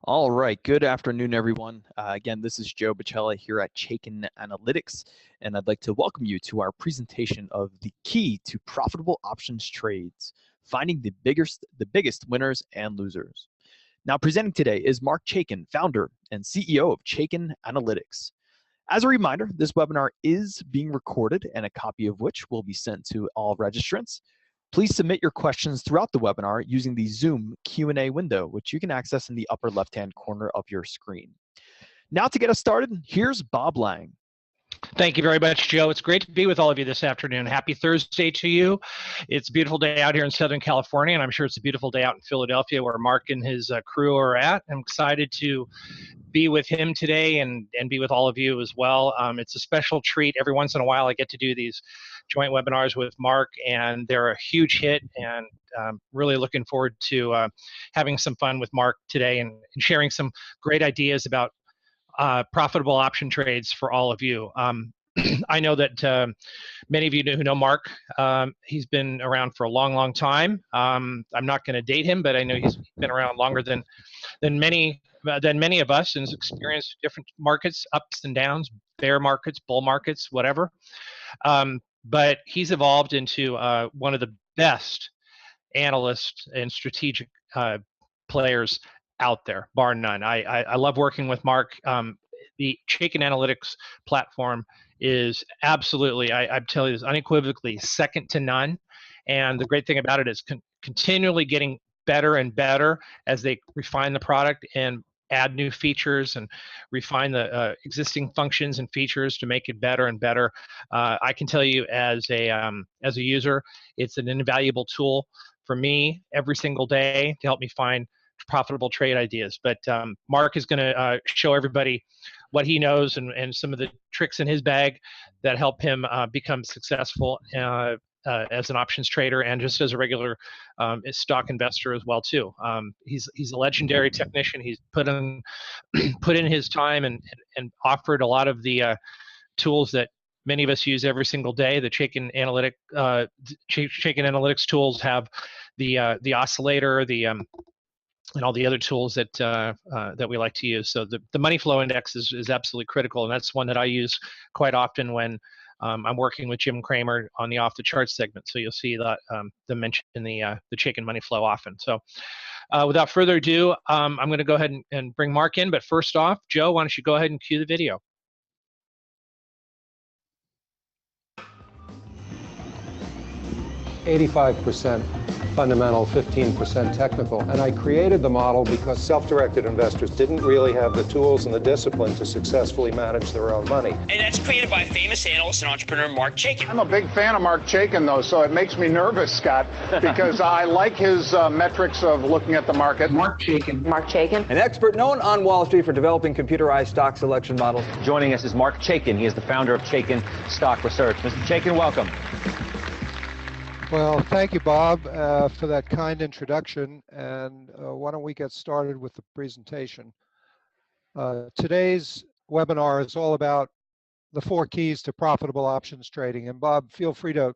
All right. Good afternoon, everyone. Again, this is Joe Bicella here at Chaikin Analytics, and I'd like to welcome you to our presentation of the key to profitable options trades, finding the biggest winners and losers. Now, presenting today is Marc Chaikin, founder and CEO of Chaikin Analytics. As a reminder, this webinar is being recorded, and a copy of which will be sent to all registrants. Please submit your questions throughout the webinar using the Zoom Q&A window, which you can access in the upper left-hand corner of your screen. Now to get us started, here's Bob Lang. Thank you very much, Joe. It's great to be with all of you this afternoon. Happy Thursday to you. It's a beautiful day out here in Southern California, and I'm sure it's a beautiful day out in Philadelphia where Mark and his crew are at. I'm excited to be with him today and be with all of you as well. It's a special treat. Every once in a while I get to do these joint webinars with Mark, and they're a huge hit, and really looking forward to having some fun with Mark today and sharing some great ideas about profitable option trades for all of you. I know that many of you who know Mark, he's been around for a long, long time. I'm not going to date him, but I know he's been around longer than many of us, and has experienced different markets, ups and downs, bear markets, bull markets, whatever. But he's evolved into one of the best analysts and strategic players out there, bar none. I love working with Mark. The Chaikin Analytics platform is absolutely, I'm telling you this unequivocally, second to none. And the great thing about it is continually getting better and better as they refine the product and add new features and refine the existing functions and features to make it better and better. I can tell you as a user, it's an invaluable tool for me every single day to help me find profitable trade ideas. But Mark is going to show everybody what he knows and some of the tricks in his bag that help him become successful as an options trader and just as a regular stock investor as well too. He's a legendary technician. He's put in his time and offered a lot of the tools that many of us use every single day. The Chaikin Analytics tools have the oscillator, and all the other tools that we like to use. So the money flow index is absolutely critical, and that's one that I use quite often when I'm working with Jim Cramer on the off the chart segment. So you'll see that the mention in the Chaikin Money Flow often. So without further ado, I'm going to go ahead and bring Mark in. But first off, Joe, why don't you go ahead and cue the video? 85% fundamental, 15% technical. And I created the model because self-directed investors didn't really have the tools and the discipline to successfully manage their own money. And that's created by famous analyst and entrepreneur Marc Chaikin. I'm a big fan of Marc Chaikin, though, so it makes me nervous, Scott, because I like his metrics of looking at the market. Marc Chaikin. Marc Chaikin. An expert known on Wall Street for developing computerized stock selection models. Joining us is Marc Chaikin. He is the founder of Chaikin Stock Research. Mr. Chaikin, welcome. Well, thank you, Bob, for that kind introduction. And why don't we get started with the presentation. Today's webinar is all about the 4 keys to profitable options trading. And Bob, feel free to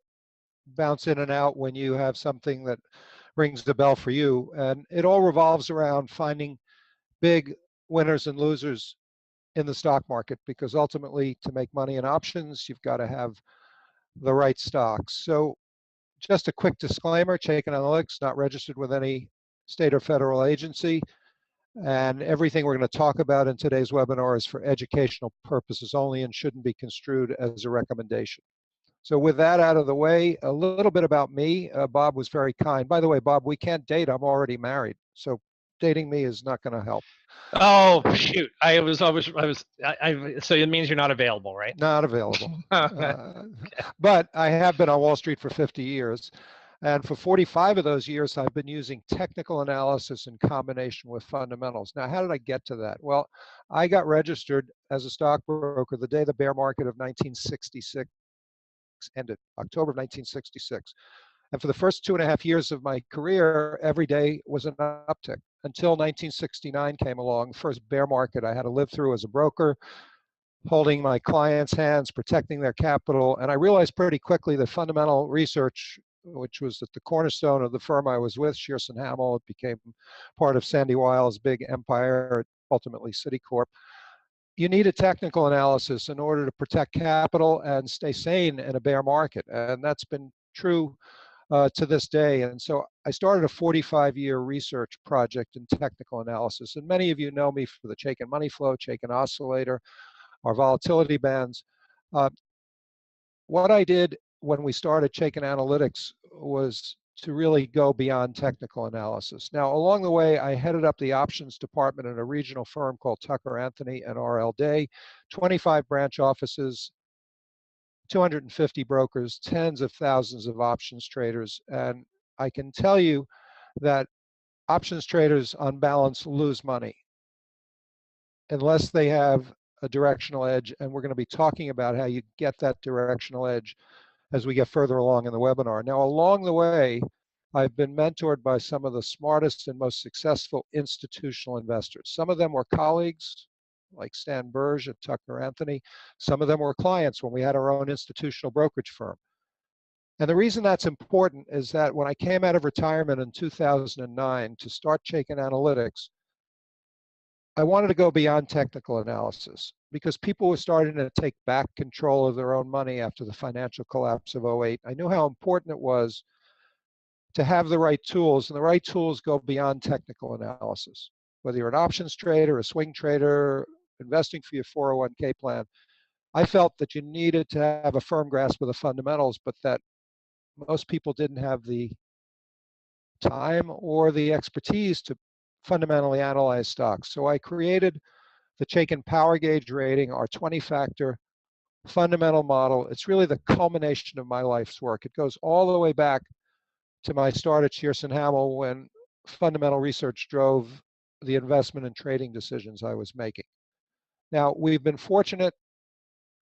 bounce in and out when you have something that rings the bell for you. And it all revolves around finding big winners and losers in the stock market, because ultimately to make money in options, you've got to have the right stocks. So just a quick disclaimer, Chaikin Analytics not registered with any state or federal agency, and everything we're going to talk about in today's webinar is for educational purposes only and shouldn't be construed as a recommendation. So with that out of the way, a little bit about me. Bob was very kind. By the way, Bob, we can't date. I'm already married, so dating me is not going to help. Oh shoot! So it means you're not available, right? Not available. But I have been on Wall Street for 50 years. And for 45 of those years, I've been using technical analysis in combination with fundamentals. Now, how did I get to that? Well, I got registered as a stockbroker the day the bear market of 1966 ended, October of 1966. And for the first 2.5 years of my career, every day was an uptick until 1969 came along, the first bear market I had to live through as a broker, holding my clients' hands, protecting their capital. And I realized pretty quickly that fundamental research which was at the cornerstone of the firm I was with, Shearson Hamel. It became part of Sandy Weil's big empire, ultimately Citicorp. You need a technical analysis in order to protect capital and stay sane in a bear market. And that's been true to this day. And so I started a 45-year research project in technical analysis. And many of you know me for the Chaikin Money Flow, Chaikin Oscillator, our volatility bands. What I did when we started Chaikin Analytics was to really go beyond technical analysis. Now, along the way, I headed up the options department at a regional firm called Tucker Anthony and R.L. Day, 25 branch offices, 250 brokers, tens of thousands of options traders. And I can tell you that options traders on balance lose money unless they have a directional edge. And we're going to be talking about how you get that directional edge as we get further along in the webinar. Now, along the way, I've been mentored by some of the smartest and most successful institutional investors. Some of them were colleagues, like Stan Burge at Tucker Anthony. Some of them were clients when we had our own institutional brokerage firm. And the reason that's important is that when I came out of retirement in 2009 to start Chaikin Analytics, I wanted to go beyond technical analysis because people were starting to take back control of their own money after the financial collapse of '08. I knew how important it was to have the right tools, and the right tools go beyond technical analysis. Whether you're an options trader, a swing trader, investing for your 401k plan, I felt that you needed to have a firm grasp of the fundamentals, but that most people didn't have the time or the expertise to fundamentally analyze stocks. So I created the Chaikin Power Gauge rating, our 20-factor fundamental model. It's really the culmination of my life's work. It goes all the way back to my start at Shearson Hamel when fundamental research drove the investment and trading decisions I was making. Now, we've been fortunate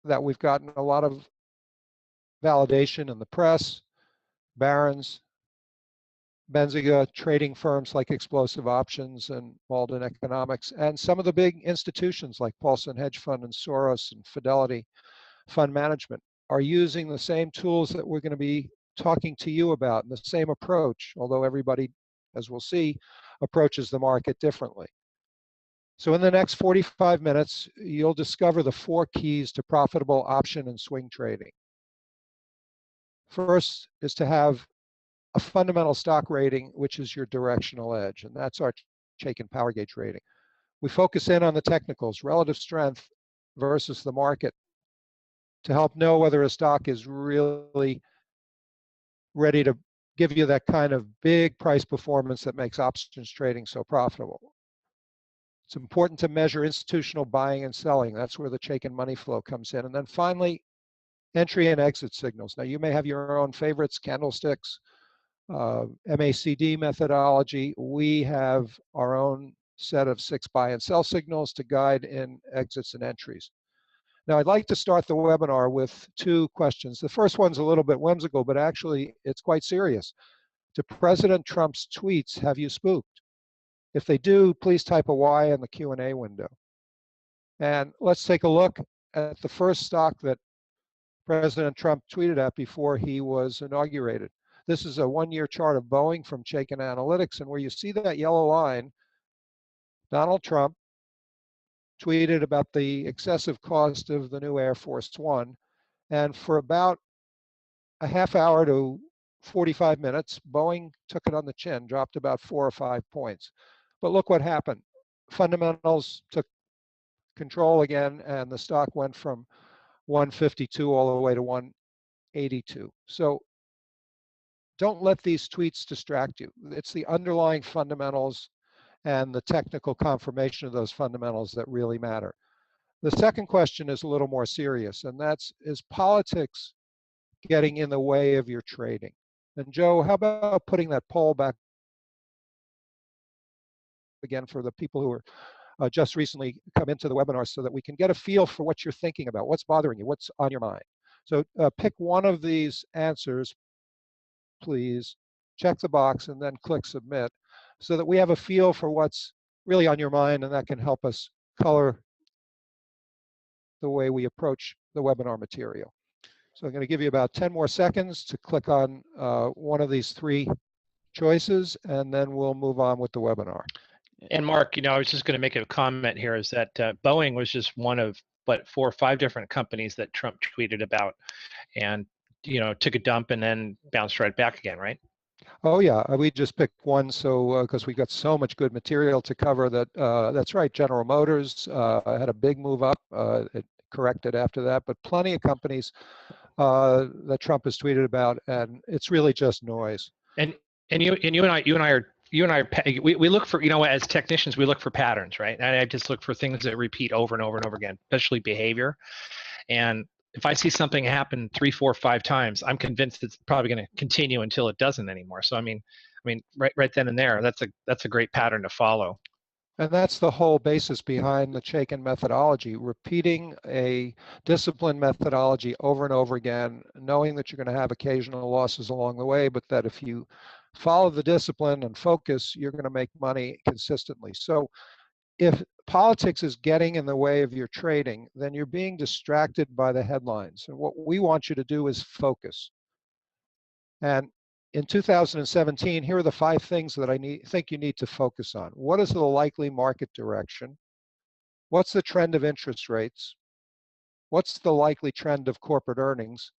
that we've gotten a lot of validation in the press, Barron's, Benziga, trading firms like Explosive Options and Malden Economics, and some of the big institutions like Paulson Hedge Fund and Soros and Fidelity Fund Management are using the same tools that we're going to be talking to you about, and the same approach, although everybody, as we'll see, approaches the market differently. So in the next 45 minutes, you'll discover the 4 keys to profitable option and swing trading. First is to have a fundamental stock rating, which is your directional edge, and that's our Chaikin Power Gauge rating. We focus in on the technicals, relative strength versus the market, to help know whether a stock is really ready to give you that kind of big price performance that makes options trading so profitable. It's important to measure institutional buying and selling. That's where the Chaikin Money Flow comes in. And then finally, entry and exit signals. Now, you may have your own favorites, candlesticks, MACD methodology. We have our own set of 6 buy and sell signals to guide in exits and entries. Now, I'd like to start the webinar with 2 questions. The first one's a little bit whimsical, but actually it's quite serious. Do President Trump's tweets have you spooked? If they do, please type a Y in the Q&A window. And let's take a look at the first stock that President Trump tweeted at before he was inaugurated. This is a 1-year chart of Boeing from Chaikin Analytics, and where you see that yellow line, Donald Trump tweeted about the excessive cost of the new Air Force One, and for about a half hour to 45 minutes, Boeing took it on the chin, dropped about 4 or 5 points. But look what happened. Fundamentals took control again, and the stock went from 152 all the way to 182. So don't let these tweets distract you. It's the underlying fundamentals and the technical confirmation of those fundamentals that really matter. The second question is a little more serious, and that's, is politics getting in the way of your trading? And Joe, how about putting that poll back again for the people who are just recently come into the webinar so that we can get a feel for what you're thinking about, what's bothering you, what's on your mind. So pick one of these answers, please, check the box, and then click submit so that we have a feel for what's really on your mind, and that can help us color the way we approach the webinar material. So I'm going to give you about 10 more seconds to click on one of these three choices, and then we'll move on with the webinar. And Mark, I was just going to make a comment here is that Boeing was just one of, 4 or 5 different companies that Trump tweeted about and, took a dump and then bounced right back again, right? Oh yeah, we just picked one so because we got so much good material to cover that. That's right. General Motors had a big move up. It corrected after that, but plenty of companies that Trump has tweeted about, and it's really just noise. And you and I we look for, as technicians, we look for patterns, right? And I just look for things that repeat over and over and over again, especially behavior. And if I see something happen 3, 4, 5 times, I'm convinced it's probably going to continue until it doesn't anymore. So I mean, right then and there, that's a great pattern to follow. And that's the whole basis behind the Chaikin methodology, repeating a disciplined methodology over and over again, knowing that you're going to have occasional losses along the way, but that if you follow the discipline and focus, you're going to make money consistently. So if politics is getting in the way of your trading, then you're being distracted by the headlines. And what we want you to do is focus. And in 2017, here are the 5 things that I think you need to focus on. What is the likely market direction? What's the trend of interest rates? What's the likely trend of corporate earnings?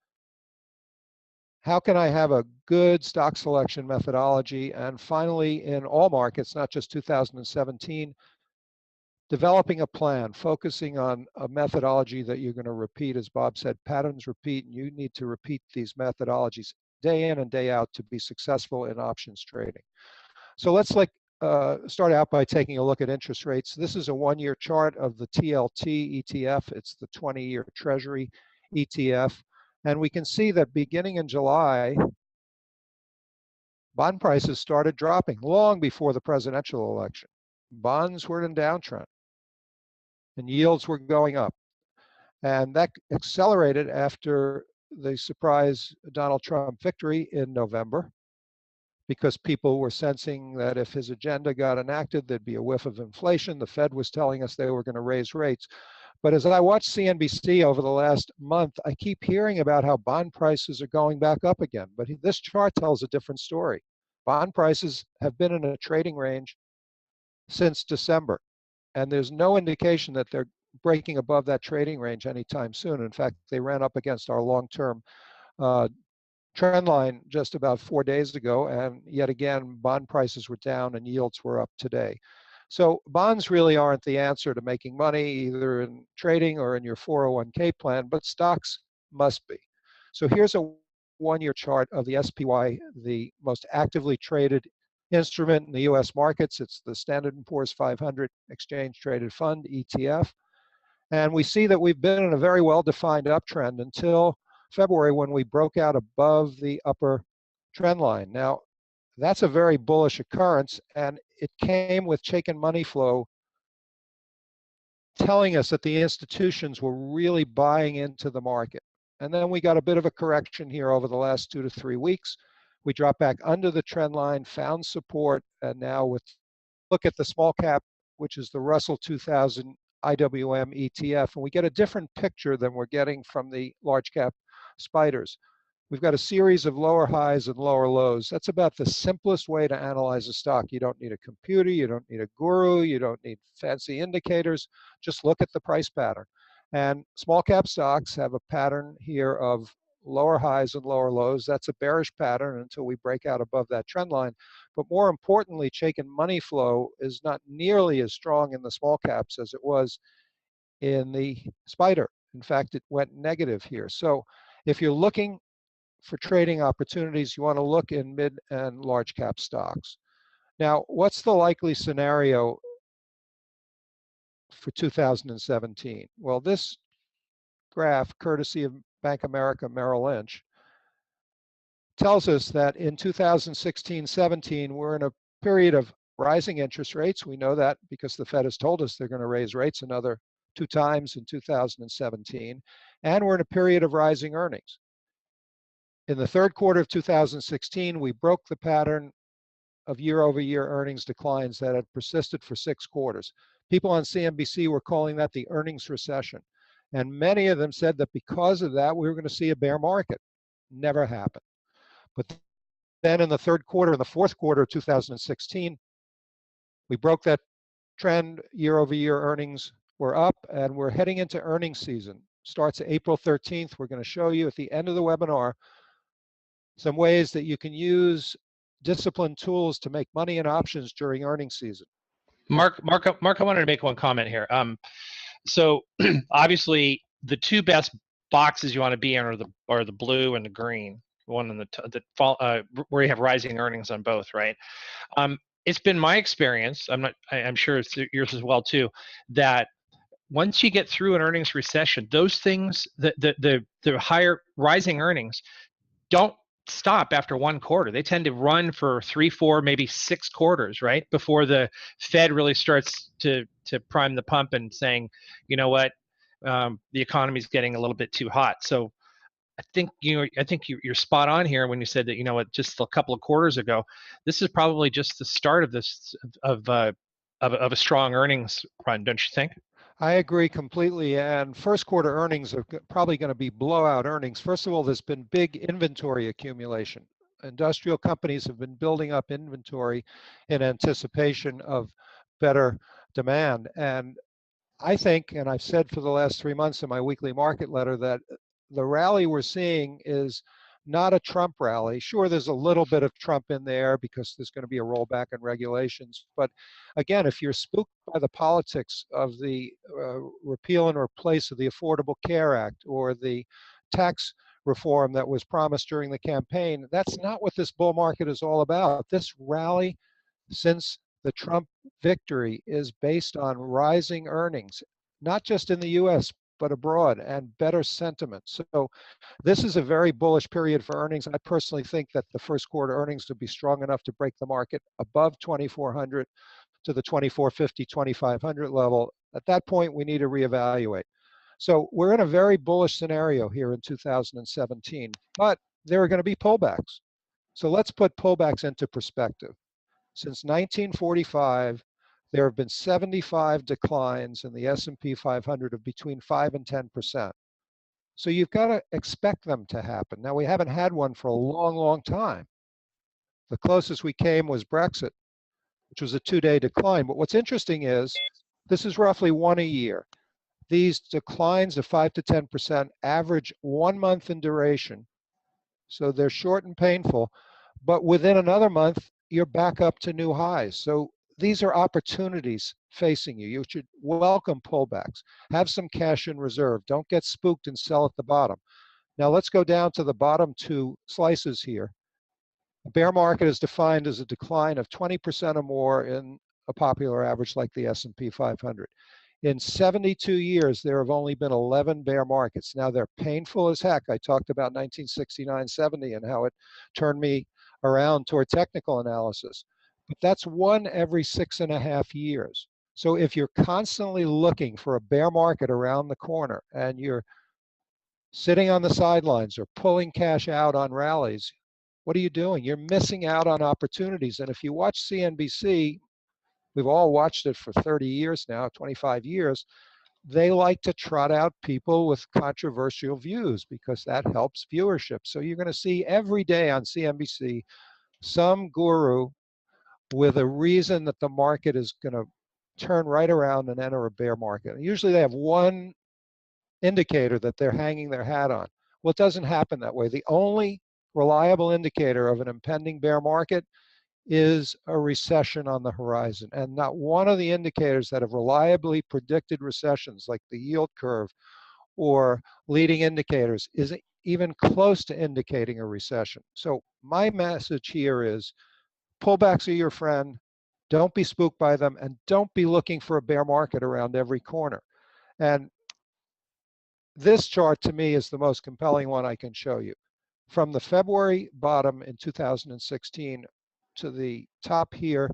How can I have a good stock selection methodology? And finally, in all markets, not just 2017, developing a plan, focusing on a methodology that you're going to repeat. As Bob said, patterns repeat, and you need to repeat these methodologies day in and day out to be successful in options trading. So let's start out by taking a look at interest rates. This is a 1-year chart of the TLT ETF. It's the 20-year Treasury ETF. And we can see that beginning in July, bond prices started dropping long before the presidential election. Bonds were in downtrend and yields were going up. And that accelerated after the surprise Donald Trump victory in November, because people were sensing that if his agenda got enacted, there'd be a whiff of inflation. The Fed was telling us they were going to raise rates. But as I watched CNBC over the last month, I keep hearing about how bond prices are going back up again. But this chart tells a different story. Bond prices have been in a trading range since December, and there's no indication that they're breaking above that trading range anytime soon. In fact, they ran up against our long-term trend line just about 4 days ago, and yet again, bond prices were down and yields were up today. So bonds really aren't the answer to making money, either in trading or in your 401k plan, but stocks must be. So here's a 1-year chart of the SPY, the most actively traded instrument in the US markets. It's the Standard & Poor's 500 Exchange Traded Fund, ETF. And we see that we've been in a very well-defined uptrend until February, when we broke out above the upper trend line. Now, that's a very bullish occurrence, and it came with Chaikin Money Flow telling us that the institutions were really buying into the market. And then we got a bit of a correction here over the last 2 to 3 weeks. We dropped back under the trend line, found support, and now look at the small cap, which is the Russell 2000 IWM ETF, and we get a different picture than we're getting from the large cap spiders. We've got a series of lower highs and lower lows. That's about the simplest way to analyze a stock. You don't need a computer, you don't need a guru, you don't need fancy indicators. Just look at the price pattern. And small cap stocks have a pattern here of lower highs and lower lows. That's a bearish pattern until we break out above that trend line. But more importantly, Chaikin Money Flow is not nearly as strong in the small caps as it was in the spider. In fact, it went negative here. So if you're looking for trading opportunities, you want to look in mid and large cap stocks. Now, what's the likely scenario for 2017? Well, this graph, courtesy of Bank of America Merrill Lynch, tells us that in 2016-17, we're in a period of rising interest rates. We know that because the Fed has told us they're going to raise rates another 2 times in 2017. And we're in a period of rising earnings. In the 3rd quarter of 2016, we broke the pattern of year-over-year earnings declines that had persisted for 6 quarters. People on CNBC were calling that the earnings recession. And many of them said that because of that, we were going to see a bear market. Never happened. But then in the third quarter and the fourth quarter of 2016, we broke that trend. Year over year earnings were up, and we're heading into earnings season. Starts April 13th. We're going to show you at the end of the webinar some ways that you can use disciplined tools to make money in options during earnings season. Mark, I wanted to make one comment here. So obviously, the two best boxes you want to be in are the blue and the green. One in where you have rising earnings on both, right? It's been my experience. I'm sure it's yours as well too, that once you get through an earnings recession, those things, the higher rising earnings, don't stop after one quarter. They tend to run for 3, 4, maybe 6 quarters, right? Before the Fed really starts to prime the pump and saying, you know what, the economy's getting a little bit too hot. So I think you're spot on here when you said that, you know what, just a couple of quarters ago, this is probably just the start of this of a strong earnings run, don't you think? I agree completely. And first quarter earnings are probably going to be blowout earnings. First of all, there's been big inventory accumulation. Industrial companies have been building up inventory in anticipation of better demand. And I think, and I've said for the last 3 months in my weekly market letter, that the rally we're seeing is not a Trump rally. Sure, there's a little bit of Trump in there because there's going to be a rollback in regulations. But again, if you're spooked by the politics of the repeal and replace of the Affordable Care Act or the tax reform that was promised during the campaign, that's not what this bull market is all about. This rally since the Trump victory is based on rising earnings, not just in the US, but abroad, and better sentiment. So this is a very bullish period for earnings. I personally think that the first quarter earnings will be strong enough to break the market above 2,400 to the 2,450, 2,500 level. At that point, we need to reevaluate. So we're in a very bullish scenario here in 2017, but there are going to be pullbacks. So let's put pullbacks into perspective. Since 1945, there have been 75 declines in the S&P 500 of between 5 and 10%. So you've got to expect them to happen. Now, we haven't had one for a long, long time. The closest we came was Brexit, which was a 2-day decline. But what's interesting is this is roughly one a year. These declines of 5 to 10% average 1 month in duration. So they're short and painful, but within another month, you're back up to new highs. So these are opportunities facing you. You should welcome pullbacks. Have some cash in reserve. Don't get spooked and sell at the bottom. Now let's go down to the bottom 2 slices here. A bear market is defined as a decline of 20% or more in a popular average like the S&P 500. In 72 years, there have only been 11 bear markets. Now they're painful as heck. I talked about 1969-70 and how it turned me around toward technical analysis. But that's one every 6.5 years. So if you're constantly looking for a bear market around the corner and you're sitting on the sidelines or pulling cash out on rallies, what are you doing? You're missing out on opportunities. And if you watch CNBC, we've all watched it for 30 years now, 25 years, they like to trot out people with controversial views because that helps viewership. So you're going to see every day on CNBC some guru with a reason that the market is going to turn right around and enter a bear market. And usually they have one indicator that they're hanging their hat on. Well, it doesn't happen that way. The only reliable indicator of an impending bear market is a recession on the horizon. And not one of the indicators that have reliably predicted recessions, like the yield curve or leading indicators, is even close to indicating a recession. So my message here is pullbacks are your friend. Don't be spooked by them, and don't be looking for a bear market around every corner. And this chart to me is the most compelling one I can show you. From the February bottom in 2016 to the top here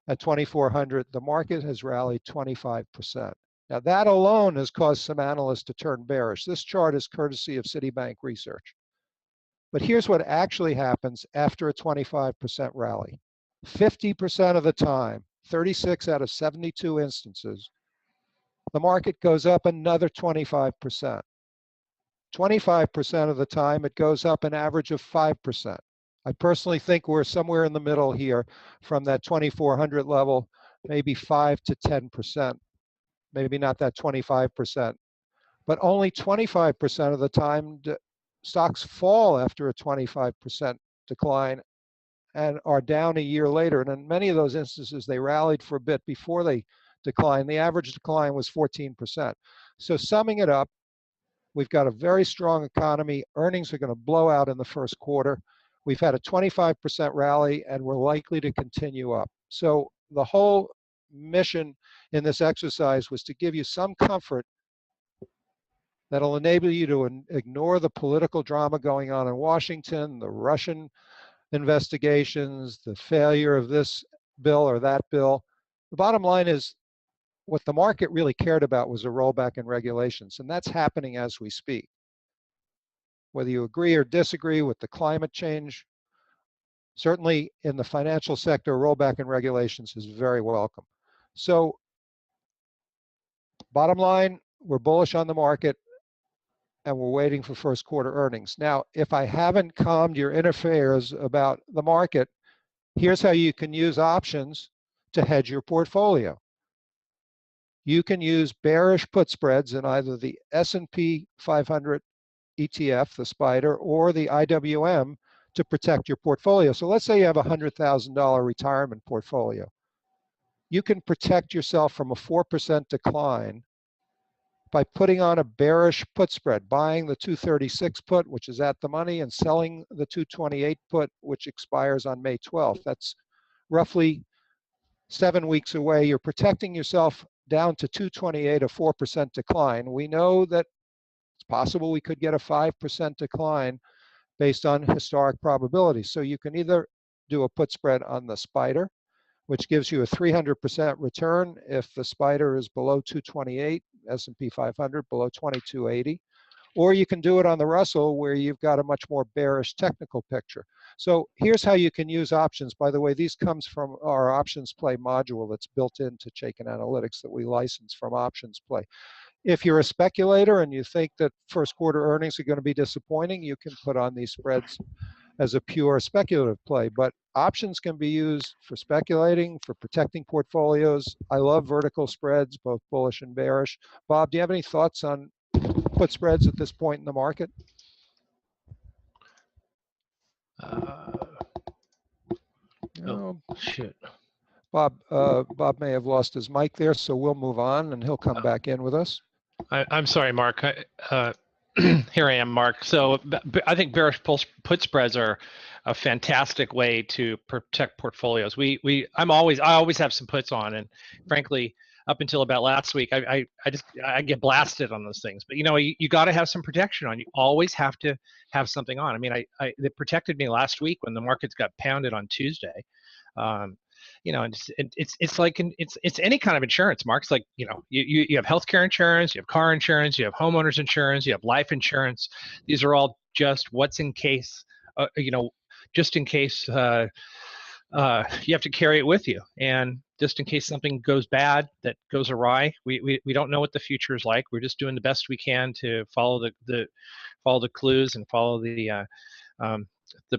at 2,400, the market has rallied 25%. Now that alone has caused some analysts to turn bearish. This chart is courtesy of Citibank Research. But here's what actually happens after a 25% rally. 50% of the time, 36 out of 72 instances, the market goes up another 25%. 25% of the time, it goes up an average of 5%. I personally think we're somewhere in the middle here from that 2,400 level, maybe 5 to 10%, maybe not that 25%. But only 25% of the time, stocks fall after a 25% decline and are down a year later. And in many of those instances, they rallied for a bit before they declined. The average decline was 14%. So summing it up, we've got a very strong economy. Earnings are going to blow out in the first quarter. We've had a 25% rally, and we're likely to continue up. So the whole mission in this exercise was to give you some comfort that'll enable you to ignore the political drama going on in Washington, the Russian investigations, the failure of this bill or that bill. The bottom line is what the market really cared about was a rollback in regulations, and that's happening as we speak. Whether you agree or disagree with the climate change, certainly in the financial sector, a rollback in regulations is very welcome. So bottom line, we're bullish on the market, and we're waiting for first quarter earnings. Now, if I haven't calmed your inner fears about the market, here's how you can use options to hedge your portfolio. You can use bearish put spreads in either the S&P 500 ETF, the SPDR, or the IWM to protect your portfolio. So let's say you have a $100,000 retirement portfolio. You can protect yourself from a 4% decline by putting on a bearish put spread, buying the 236 put, which is at the money, and selling the 228 put, which expires on May 12th. That's roughly 7 weeks away. You're protecting yourself down to 228, a 4% decline. We know that it's possible we could get a 5% decline based on historic probabilities. So you can either do a put spread on the SPDR, which gives you a 300% return if the SPDR is below 228, S&P 500 below 2280, or you can do it on the Russell where you've got a much more bearish technical picture. So here's how you can use options. By the way, these comes from our options play module that's built into Chaikin Analytics that we license from Options Play. If you're a speculator and you think that first quarter earnings are going to be disappointing, you can put on these spreads as a pure speculative play. But options can be used for speculating, for protecting portfolios. I love vertical spreads, both bullish and bearish. Bob, do you have any thoughts on put spreads at this point in the market? Oh, shit. Bob may have lost his mic there, so we'll move on, and he'll come back in with us. I'm sorry, Mark. Here I am, Mark. So I think bearish put spreads are a fantastic way to protect portfolios. I always have some puts on, and frankly, up until about last week, I get blasted on those things. But you got to have some protection on. You always have to have something on. I mean, it protected me last week when the markets got pounded on Tuesday. It's like it's any kind of insurance, Mark. It's like you have healthcare insurance, you have car insurance, you have homeowners insurance, you have life insurance. These are all just what's in case, just in case you have to carry it with you, and just in case something goes bad, that goes awry. We don't know what the future is like. We're just doing the best we can to follow the clues and follow the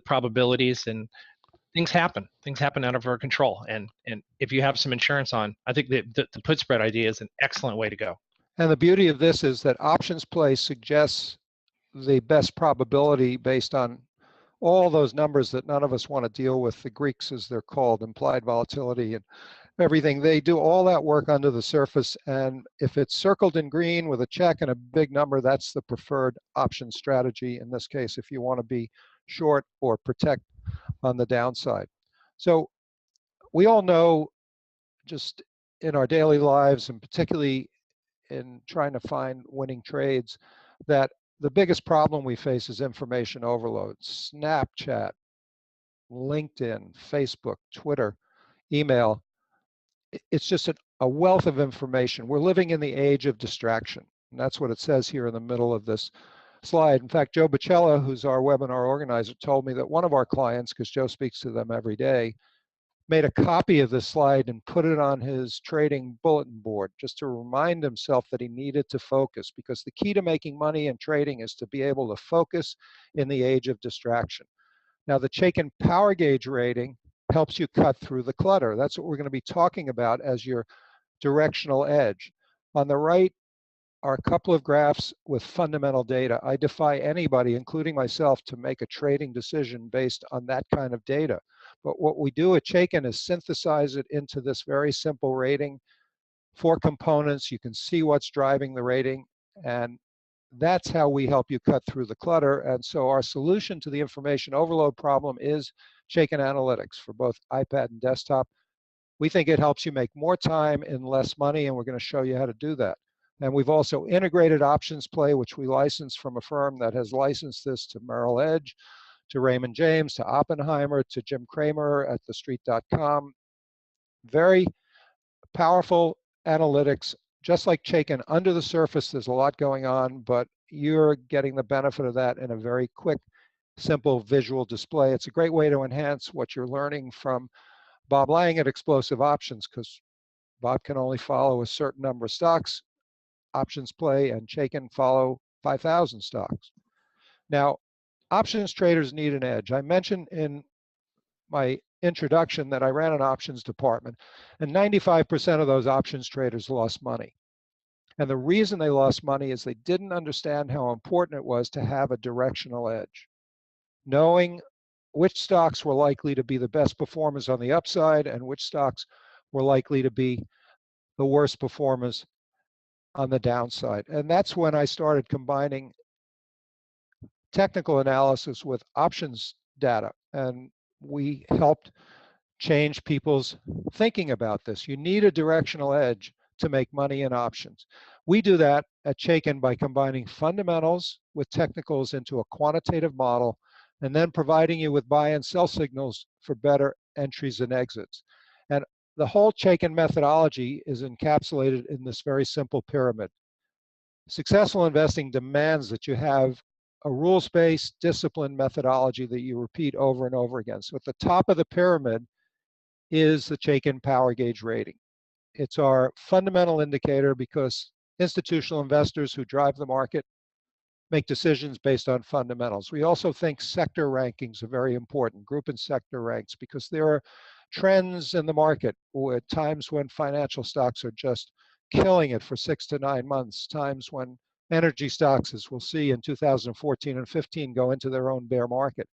probabilities, and things happen out of our control. And if you have some insurance on, I think the put spread idea is an excellent way to go. And the beauty of this is that options play suggests the best probability based on all those numbers that none of us want to deal with, the Greeks as they're called, implied volatility and everything. They do all that work under the surface, and if it's circled in green with a check and a big number, that's the preferred option strategy in this case if you want to be short or protect on the downside. So we all know, just in our daily lives and particularly in trying to find winning trades, that the biggest problem we face is information overload. Snapchat, LinkedIn, Facebook, Twitter, email. It's just a wealth of information. We're living in the age of distraction, and that's what it says here in the middle of this slide. In fact, Joe Bicella, who's our webinar organizer, told me that one of our clients, because Joe speaks to them every day, made a copy of this slide and put it on his trading bulletin board just to remind himself that he needed to focus, because the key to making money in trading is to be able to focus in the age of distraction. Now, the Chaikin Power Gauge rating helps you cut through the clutter. That's what we're going to be talking about as your directional edge. On the right are a couple of graphs with fundamental data. I defy anybody, including myself, to make a trading decision based on that kind of data. But what we do at Chaikin is synthesize it into this very simple rating. 4 components, you can see what's driving the rating, and that's how we help you cut through the clutter. And so our solution to the information overload problem is Chaikin Analytics for both iPad and desktop. We think it helps you make more time in less money, and we're going to show you how to do that. And we've also integrated options play, which we license from a firm that has licensed this to Merrill Edge, to Raymond James, to Oppenheimer, to Jim Cramer at thestreet.com. Very powerful analytics, just like Chaikin. Under the surface, there's a lot going on, but you're getting the benefit of that in a very quick, simple visual display. It's a great way to enhance what you're learning from Bob Lang at Explosive Options, because Bob can only follow a certain number of stocks. Options play and Chaikin follow 5,000 stocks. Now, options traders need an edge. I mentioned in my introduction that I ran an options department, and 95% of those options traders lost money. And the reason they lost money is they didn't understand how important it was to have a directional edge. Knowing which stocks were likely to be the best performers on the upside and which stocks were likely to be the worst performers on the downside. And that's when I started combining technical analysis with options data. And we helped change people's thinking about this. You need a directional edge to make money in options. We do that at Chaikin by combining fundamentals with technicals into a quantitative model, and then providing you with buy and sell signals for better entries and exits. And the whole Chaikin methodology is encapsulated in this very simple pyramid. Successful investing demands that you have a rules-based, disciplined methodology that you repeat over and over again. So at the top of the pyramid is the Chaikin Power Gauge rating. It's our fundamental indicator because institutional investors who drive the market make decisions based on fundamentals. We also think sector rankings are very important, group and sector ranks, because there are trends in the market at times when financial stocks are just killing it for 6 to 9 months, times when energy stocks, as we'll see in 2014 and 15, go into their own bear market.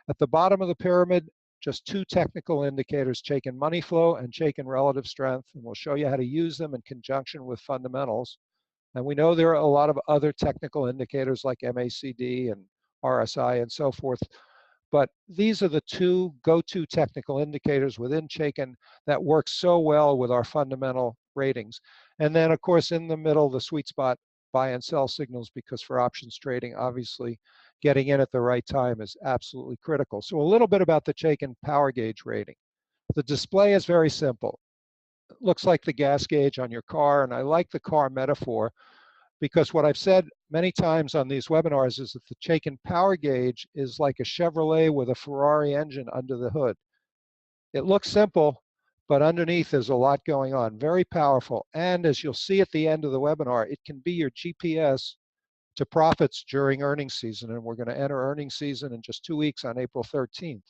At the bottom of the pyramid, just 2 technical indicators, Chaikin Money Flow and Chaikin Relative Strength, and we'll show you how to use them in conjunction with fundamentals. And we know there are a lot of other technical indicators like MACD and RSI and so forth, but these are the 2 go-to technical indicators within Chaikin that work so well with our fundamental ratings. And then, of course, in the middle, the sweet spot, buy and sell signals, because for options trading, obviously, getting in at the right time is absolutely critical. So a little bit about the Chaikin Power Gauge rating. The display is very simple. It looks like the gas gauge on your car, and I like the car metaphor because what I've said many times on these webinars is that the Chaikin Power Gauge is like a Chevrolet with a Ferrari engine under the hood. It looks simple, but underneath there's a lot going on, very powerful. And as you'll see at the end of the webinar, it can be your GPS to profits during earnings season. And we're going to enter earnings season in just 2 weeks on April 13th.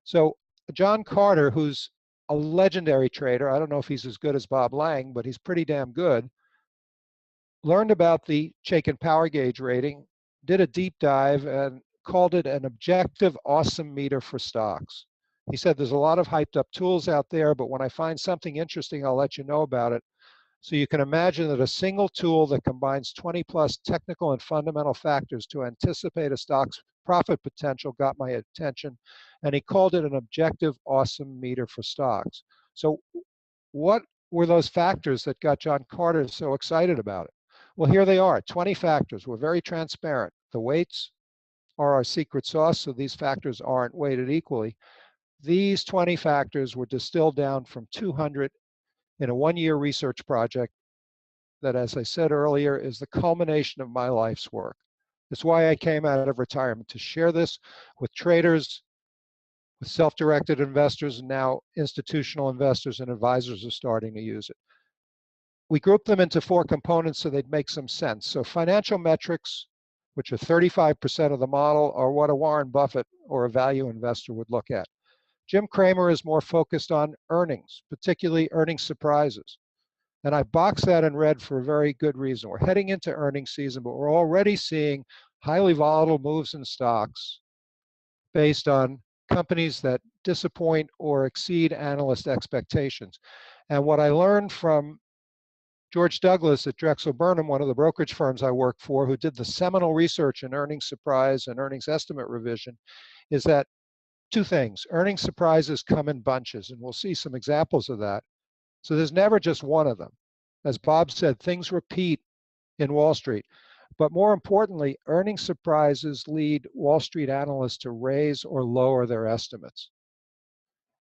So John Carter, who's a legendary trader, I don't know if he's as good as Bob Lang, but he's pretty damn good, learned about the Chaikin Power Gauge rating, did a deep dive, and called it an objective awesome meter for stocks. He said there's a lot of hyped up tools out there, but when I find something interesting, I'll let you know about it. So you can imagine that a single tool that combines 20 plus technical and fundamental factors to anticipate a stock's profit potential got my attention, and he called it an objective awesome meter for stocks. So what were those factors that got John Carter so excited about it? Well, here they are, 20 factors. We're very transparent. The weights are our secret sauce, so these factors aren't weighted equally. These 20 factors were distilled down from 200 in a 1-year research project that, as I said earlier, is the culmination of my life's work. It's why I came out of retirement, to share this with traders, Self-directed investors and now institutional investors and advisors are starting to use it. We grouped them into 4 components so they'd make some sense. So financial metrics, which are 35% of the model, are what a Warren Buffett or a value investor would look at. Jim Cramer is more focused on earnings, particularly earnings surprises. And I boxed that in red for a very good reason. We're heading into earnings season, but we're already seeing highly volatile moves in stocks based on companies that disappoint or exceed analyst expectations. And what I learned from George Douglas at Drexel Burnham, one of the brokerage firms I work for, who did the seminal research in earnings surprise and earnings estimate revision, is that 2 things. Earnings surprises come in bunches, and we'll see some examples of that. So there's never just one of them. As Bob said, things repeat in Wall Street. But more importantly, earnings surprises lead Wall Street analysts to raise or lower their estimates.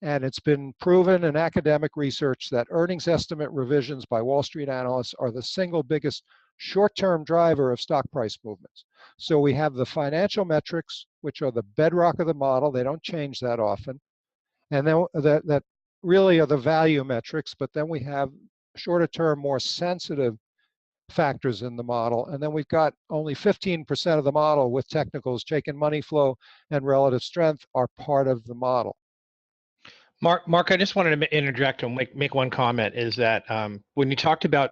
And it's been proven in academic research that earnings estimate revisions by Wall Street analysts are the single biggest short-term driver of stock price movements. So we have the financial metrics, which are the bedrock of the model. They don't change that often. And then that really are the value metrics, but then we have shorter term, more sensitive factors in the model. And then we've got only 15% of the model with technicals. Chaikin Money Flow and relative strength are part of the model. Mark, I just wanted to interject and make one comment, is that when you talked about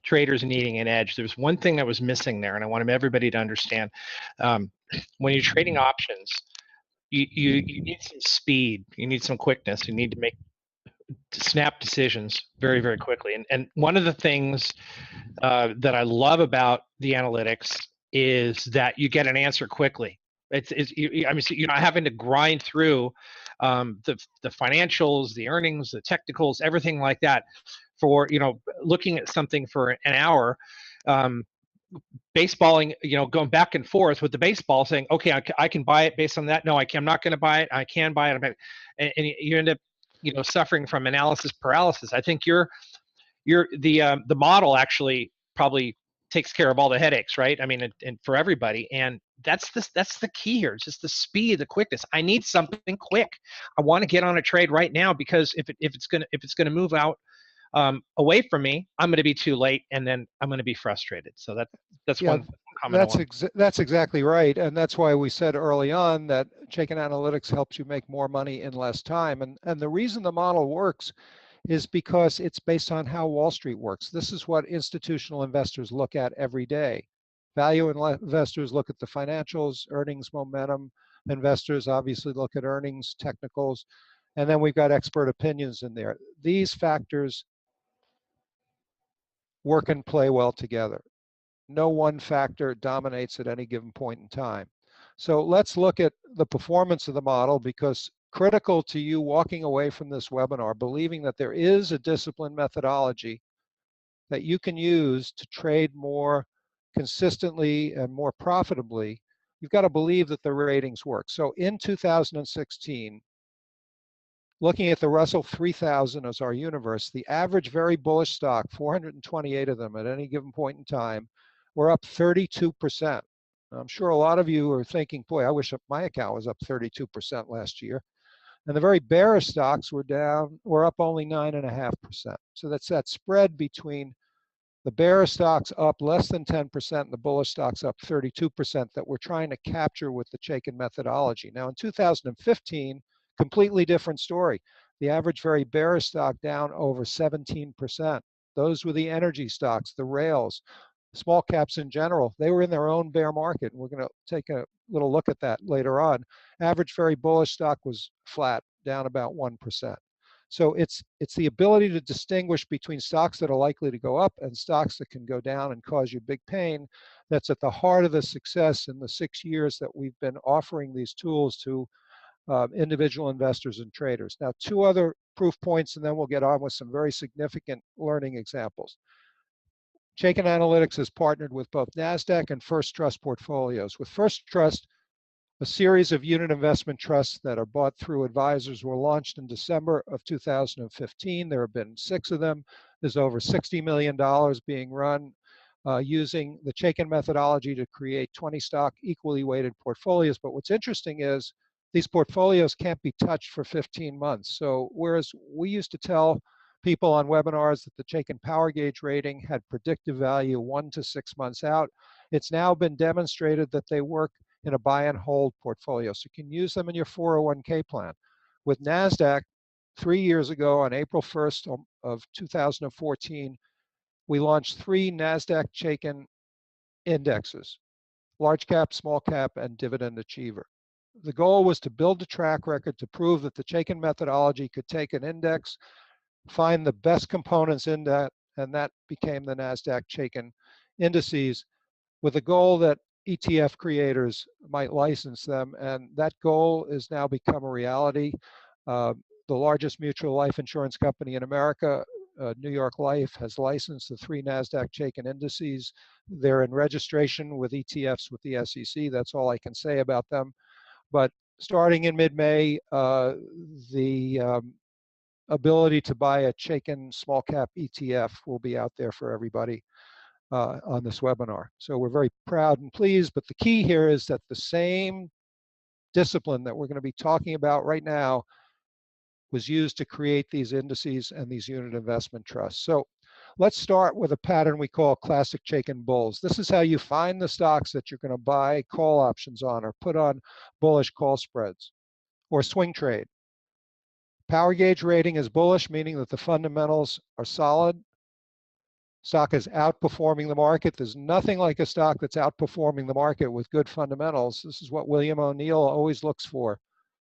traders needing an edge, there's one thing that was missing there, and I want everybody to understand. When you're trading options, you need some speed, you need some quickness, you need to make snap decisions very, very quickly. And one of the things that I love about the analytics is that you get an answer quickly. I mean, so you're not having to grind through the financials, the earnings, the technicals, everything like that for, looking at something for an hour, baseballing, going back and forth with the baseball saying, okay, I can buy it based on that. No, I'm not going to buy it. I can buy it. And you end up, suffering from analysis paralysis. I think the model actually probably takes care of all the headaches, right? I mean, and for everybody. And that's the key here. It's just the speed, the quickness. I need something quick. I want to get on a trade right now, because if it's gonna move out away from me, I'm going to be too late, and then I'm going to be frustrated. So that's one comment. That's exactly right, and that's why we said early on that Chaikin Analytics helps you make more money in less time. And the reason the model works is because it's based on how Wall Street works. This is what institutional investors look at every day. Value investors look at the financials, earnings momentum. Investors obviously look at earnings, technicals, and then we've got expert opinions in there. These factors work and play well together. No one factor dominates at any given point in time. So let's look at the performance of the model, because critical to you walking away from this webinar, believing that there is a disciplined methodology that you can use to trade more consistently and more profitably, you've got to believe that the ratings work. So in 2016, looking at the Russell 3000 as our universe, the average very bullish stock, 428 of them at any given point in time, were up 32%. I'm sure a lot of you are thinking, boy, I wish my account was up 32% last year. And the very bearish stocks were up only 9.5%. So that's that spread between the bearish stocks up less than 10% and the bullish stocks up 32% that we're trying to capture with the Chaikin methodology. Now in 2015, completely different story. The average very bearish stock down over 17%. Those were the energy stocks, the rails, small caps in general. They were in their own bear market. We're going to take a little look at that later on. Average very bullish stock was flat, down about 1%. So it's the ability to distinguish between stocks that are likely to go up and stocks that can go down and cause you big pain that's at the heart of the success in the 6 years that we've been offering these tools to individual investors and traders. Now, 2 other proof points, and then we'll get on with some very significant learning examples. Chaikin Analytics has partnered with both NASDAQ and First Trust portfolios. With First Trust, a series of unit investment trusts that are bought through advisors were launched in December of 2015. There have been 6 of them. There's over $60 million being run using the Chaikin methodology to create 20 stock equally weighted portfolios. But what's interesting is these portfolios can't be touched for 15 months. So whereas we used to tell people on webinars that the Chaikin Power Gauge rating had predictive value 1 to 6 months out, it's now been demonstrated that they work in a buy and hold portfolio. So you can use them in your 401k plan. With NASDAQ, 3 years ago on April 1st of 2014, we launched 3 NASDAQ Chaikin indexes: large cap, small cap, and dividend achiever. The goal was to build a track record to prove that the Chaikin methodology could take an index, find the best components in that, and that became the NASDAQ Chaikin indices, with the goal that ETF creators might license them. And that goal has now become a reality. The largest mutual life insurance company in America, New York Life, has licensed the 3 NASDAQ Chaikin indices. They're in registration with ETFs with the SEC. That's all I can say about them. But starting in mid-May, the ability to buy a Chaikin small cap ETF will be out there for everybody on this webinar. So we're very proud and pleased, but the key here is that the same discipline that we're going to be talking about right now was used to create these indices and these unit investment trusts. So let's start with a pattern we call classic Chaikin bulls. This is how you find the stocks that you're going to buy call options on or put on bullish call spreads or swing trade. Power gauge rating is bullish, meaning that the fundamentals are solid. Stock is outperforming the market. There's nothing like a stock that's outperforming the market with good fundamentals. This is what William O'Neill always looks for.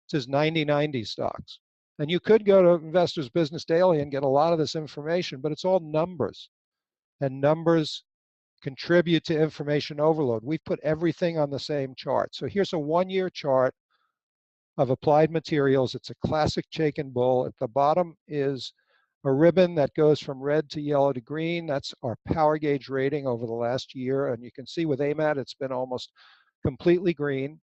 It's his 90-90 stocks. And you could go to Investors Business Daily and get a lot of this information, but it's all numbers. And numbers contribute to information overload. We've put everything on the same chart. So here's a 1-year chart of Applied Materials. It's a classic Chaikin bull. At the bottom is a ribbon that goes from red to yellow to green. That's our power gauge rating over the last year. And you can see with AMAT, it's been almost completely green,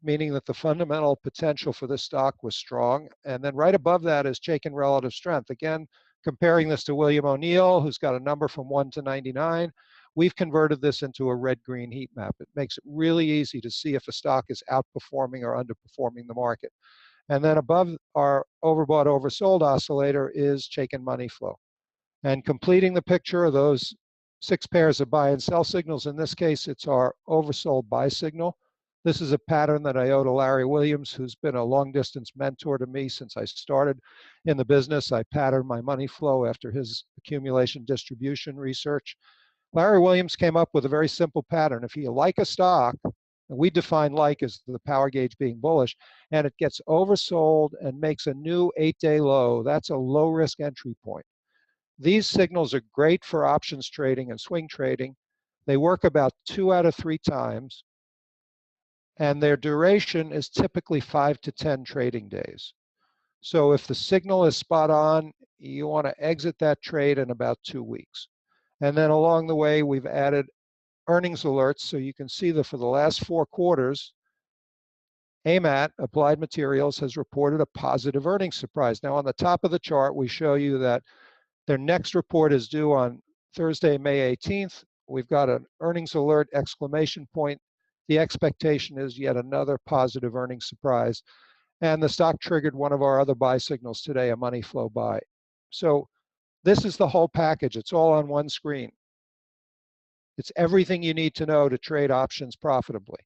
meaning that the fundamental potential for this stock was strong. And then right above that is Chaikin relative strength. Again, comparing this to William O'Neill, who's got a number from 1 to 99, we've converted this into a red-green heat map. It makes it really easy to see if a stock is outperforming or underperforming the market. And then above our overbought, oversold oscillator is Chaikin Money Flow. And completing the picture of those 6 pairs of buy and sell signals, in this case, it's our oversold buy signal. This is a pattern that I owe to Larry Williams, who's been a long-distance mentor to me since I started in the business. I patterned my money flow after his accumulation distribution research. Larry Williams came up with a very simple pattern. If you like a stock, and we define like as the power gauge being bullish, and it gets oversold and makes a new 8-day low, that's a low-risk entry point. These signals are great for options trading and swing trading. They work about 2 out of 3 times. And their duration is typically 5 to 10 trading days. So if the signal is spot on, you want to exit that trade in about 2 weeks. And then along the way, we've added earnings alerts, so you can see that for the last 4 quarters, AMAT, Applied Materials, has reported a positive earnings surprise. Now on the top of the chart, we show you that their next report is due on Thursday, May 18th. We've got an earnings alert exclamation point. The expectation is yet another positive earnings surprise. And the stock triggered one of our other buy signals today, a money flow buy. So this is the whole package. It's all on one screen. It's everything you need to know to trade options profitably.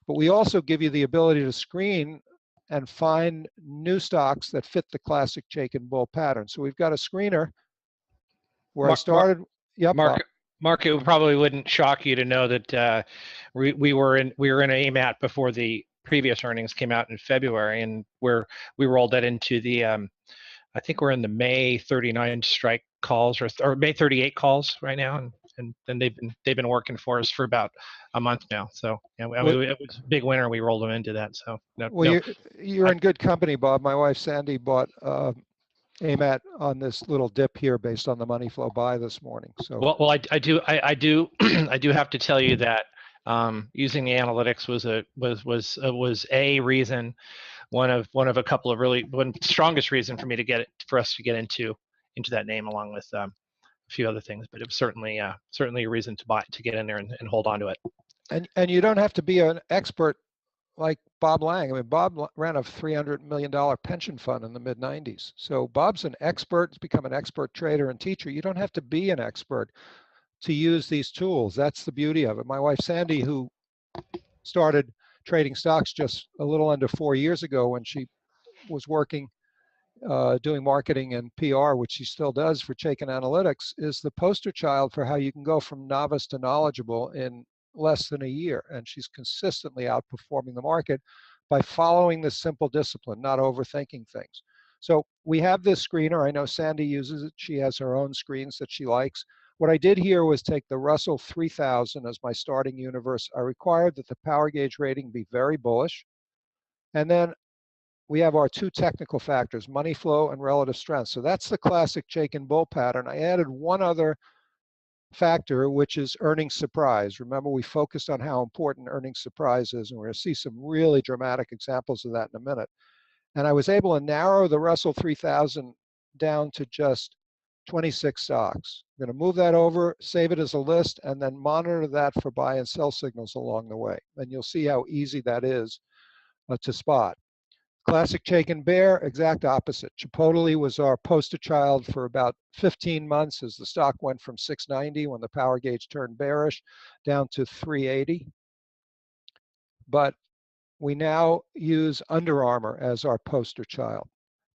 But we also give you the ability to screen and find new stocks that fit the classic Chaikin bull pattern. So we've got a screener where I started. Yep, Mark, it probably wouldn't shock you to know that we were in an AMAT before the previous earnings came out in February, and we rolled that into the I think we're in the May 39 strike calls or May 38 calls right now, and they've been working for us for about a month now. So yeah, it was a big winner. We rolled them into that. So you're in good company, Bob. My wife Sandy bought AMAT on this little dip here based on the money flow buy this morning. So well, I do I do have to tell you that using the analytics was a reason, one of a couple of one strongest reason for us to get into that name, along with a few other things. But it was certainly a reason to get in there and hold on to it. And you don't have to be an expert like Bob Lang. I mean, Bob ran a $300 million pension fund in the mid-90s. So Bob's an expert, he's become an expert trader and teacher. You don't have to be an expert to use these tools. That's the beauty of it. My wife, Sandy, who started trading stocks just a little under 4 years ago when she was working doing marketing and PR, which she still does for Chaikin Analytics, is the poster child for how you can go from novice to knowledgeable in less than a year. And she's consistently outperforming the market by following this simple discipline, not overthinking things. So we have this screener. I know Sandy uses it. She has her own screens that she likes. What I did here was take the Russell 3000 as my starting universe. I required that the power gauge rating be very bullish. And then we have our two technical factors, money flow and relative strength. So that's the classic Chaikin bull pattern. I added one other factor, which is earnings surprise. Remember, we focused on how important earnings surprise is, and we're going to see some really dramatic examples of that in a minute. And I was able to narrow the Russell 3000 down to just 26 stocks. I'm going to move that over, save it as a list, and then monitor that for buy and sell signals along the way. And you'll see how easy that is to spot. Classic Chaikin bear, exact opposite. Chipotle was our poster child for about 15 months as the stock went from 690 when the power gauge turned bearish down to 380. But we now use Under Armour as our poster child.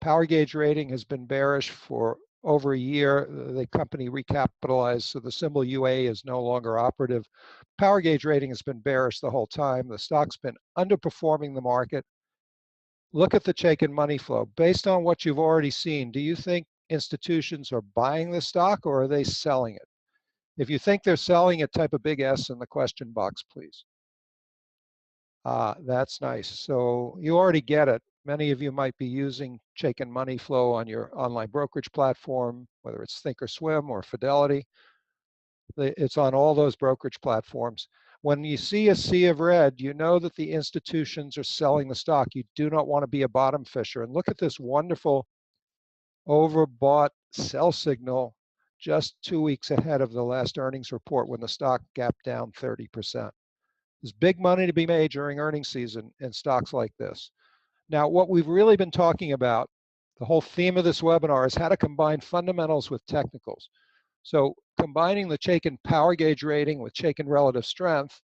Power gauge rating has been bearish for over a year. The company recapitalized, so the symbol UA is no longer operative. Power gauge rating has been bearish the whole time. The stock's been underperforming the market. Look at the Chaikin Money Flow. Based on what you've already seen, do you think institutions are buying the stock or are they selling it? If you think they're selling it, type a big S in the question box, please. That's nice. So you already get it. Many of you might be using Chaikin Money Flow on your online brokerage platform, whether it's Thinkorswim or Fidelity. It's on all those brokerage platforms. When you see a sea of red, you know that the institutions are selling the stock. You do not want to be a bottom fisher. And look at this wonderful overbought sell signal just 2 weeks ahead of the last earnings report when the stock gapped down 30%. There's big money to be made during earnings season in stocks like this. Now, what we've really been talking about, the whole theme of this webinar, is how to combine fundamentals with technicals. So combining the Chaikin power gauge rating with Chaikin relative strength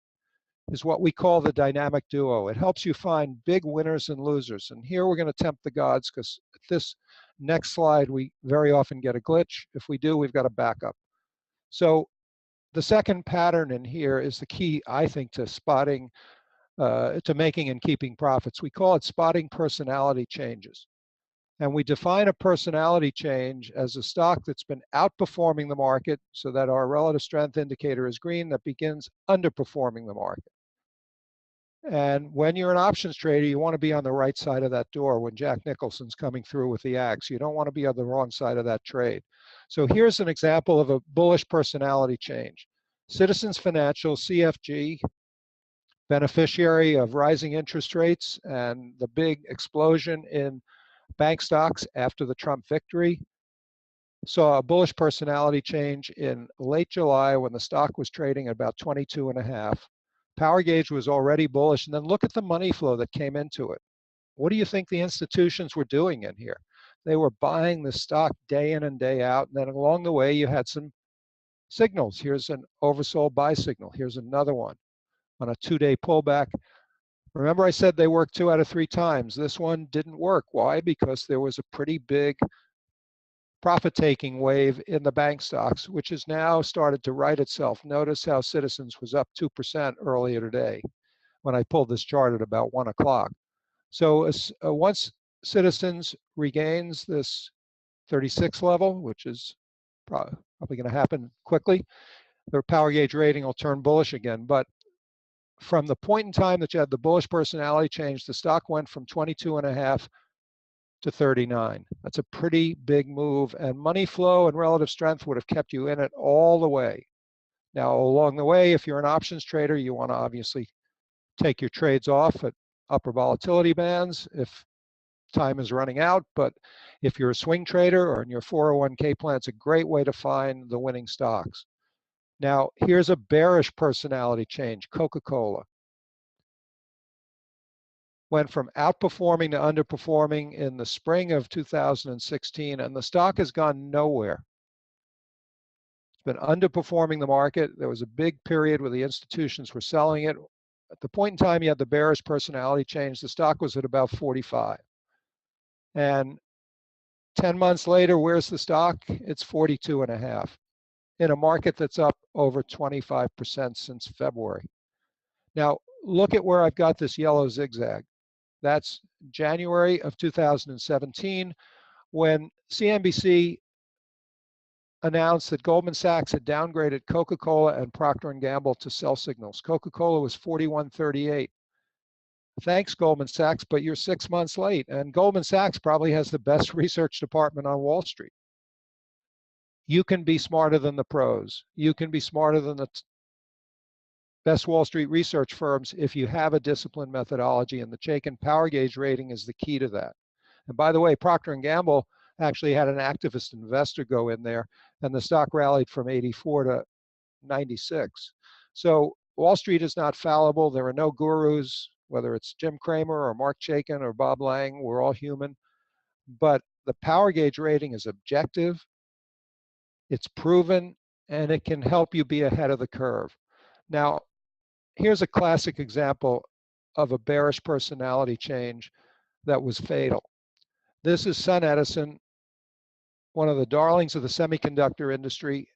is what we call the dynamic duo. It helps you find big winners and losers. And here we're going to tempt the gods because at this next slide, we very often get a glitch. If we do, we've got a backup. So the second pattern in here is the key, I think, to spotting, to making and keeping profits. We call it spotting personality changes. And we define a personality change as a stock that's been outperforming the market so that our relative strength indicator is green, that begins underperforming the market. And when you're an options trader, you want to be on the right side of that door when Jack Nicholson's coming through with the axe. You don't want to be on the wrong side of that trade. So here's an example of a bullish personality change. Citizens Financial, CFG, beneficiary of rising interest rates and the big explosion in bank stocks after the Trump victory, saw a bullish personality change in late July when the stock was trading at about 22.5. Power gauge was already bullish, and then look at the money flow that came into it. What do you think the institutions were doing in here? They were buying the stock day in and day out, and then along the way you had some signals. Here's an oversold buy signal. Here's another one on a 2-day pullback. Remember I said they worked 2 out of 3 times. This one didn't work. Why? Because there was a pretty big profit-taking wave in the bank stocks, which has now started to right itself. Notice how Citizens was up 2% earlier today when I pulled this chart at about 1 o'clock. So once Citizens regains this 36 level, which is probably going to happen quickly, their power gauge rating will turn bullish again. But from the point in time that you had the bullish personality change, the stock went from 22.5 to 39. That's a pretty big move, and money flow and relative strength would have kept you in it all the way. Now, along the way, if you're an options trader, you want to obviously take your trades off at upper volatility bands if time is running out. But if you're a swing trader or in your 401k plan, it's a great way to find the winning stocks. Now, here's a bearish personality change, Coca-Cola. went from outperforming to underperforming in the spring of 2016, and the stock has gone nowhere. It's been underperforming the market. There was a big period where the institutions were selling it. At the point in time you had the bearish personality change, the stock was at about 45. And 10 months later, where's the stock? It's 42.5 in a market that's up over 25% since February. Now, look at where I've got this yellow zigzag. That's January of 2017, when CNBC announced that Goldman Sachs had downgraded Coca-Cola and Procter & Gamble to sell signals. Coca-Cola was 41.38. Thanks, Goldman Sachs, but you're 6 months late. And Goldman Sachs probably has the best research department on Wall Street. You can be smarter than the pros. You can be smarter than the best Wall Street research firms if you have a disciplined methodology, and the Chaikin Power Gauge rating is the key to that. And by the way, Procter & Gamble actually had an activist investor go in there, and the stock rallied from 84 to 96. So Wall Street is not fallible. There are no gurus, whether it's Jim Cramer or Marc Chaikin or Bob Lang. We're all human. But the Power Gauge rating is objective, it's proven, and it can help you be ahead of the curve. Now, here's a classic example of a bearish personality change that was fatal. This is SunEdison, one of the darlings of the semiconductor industry.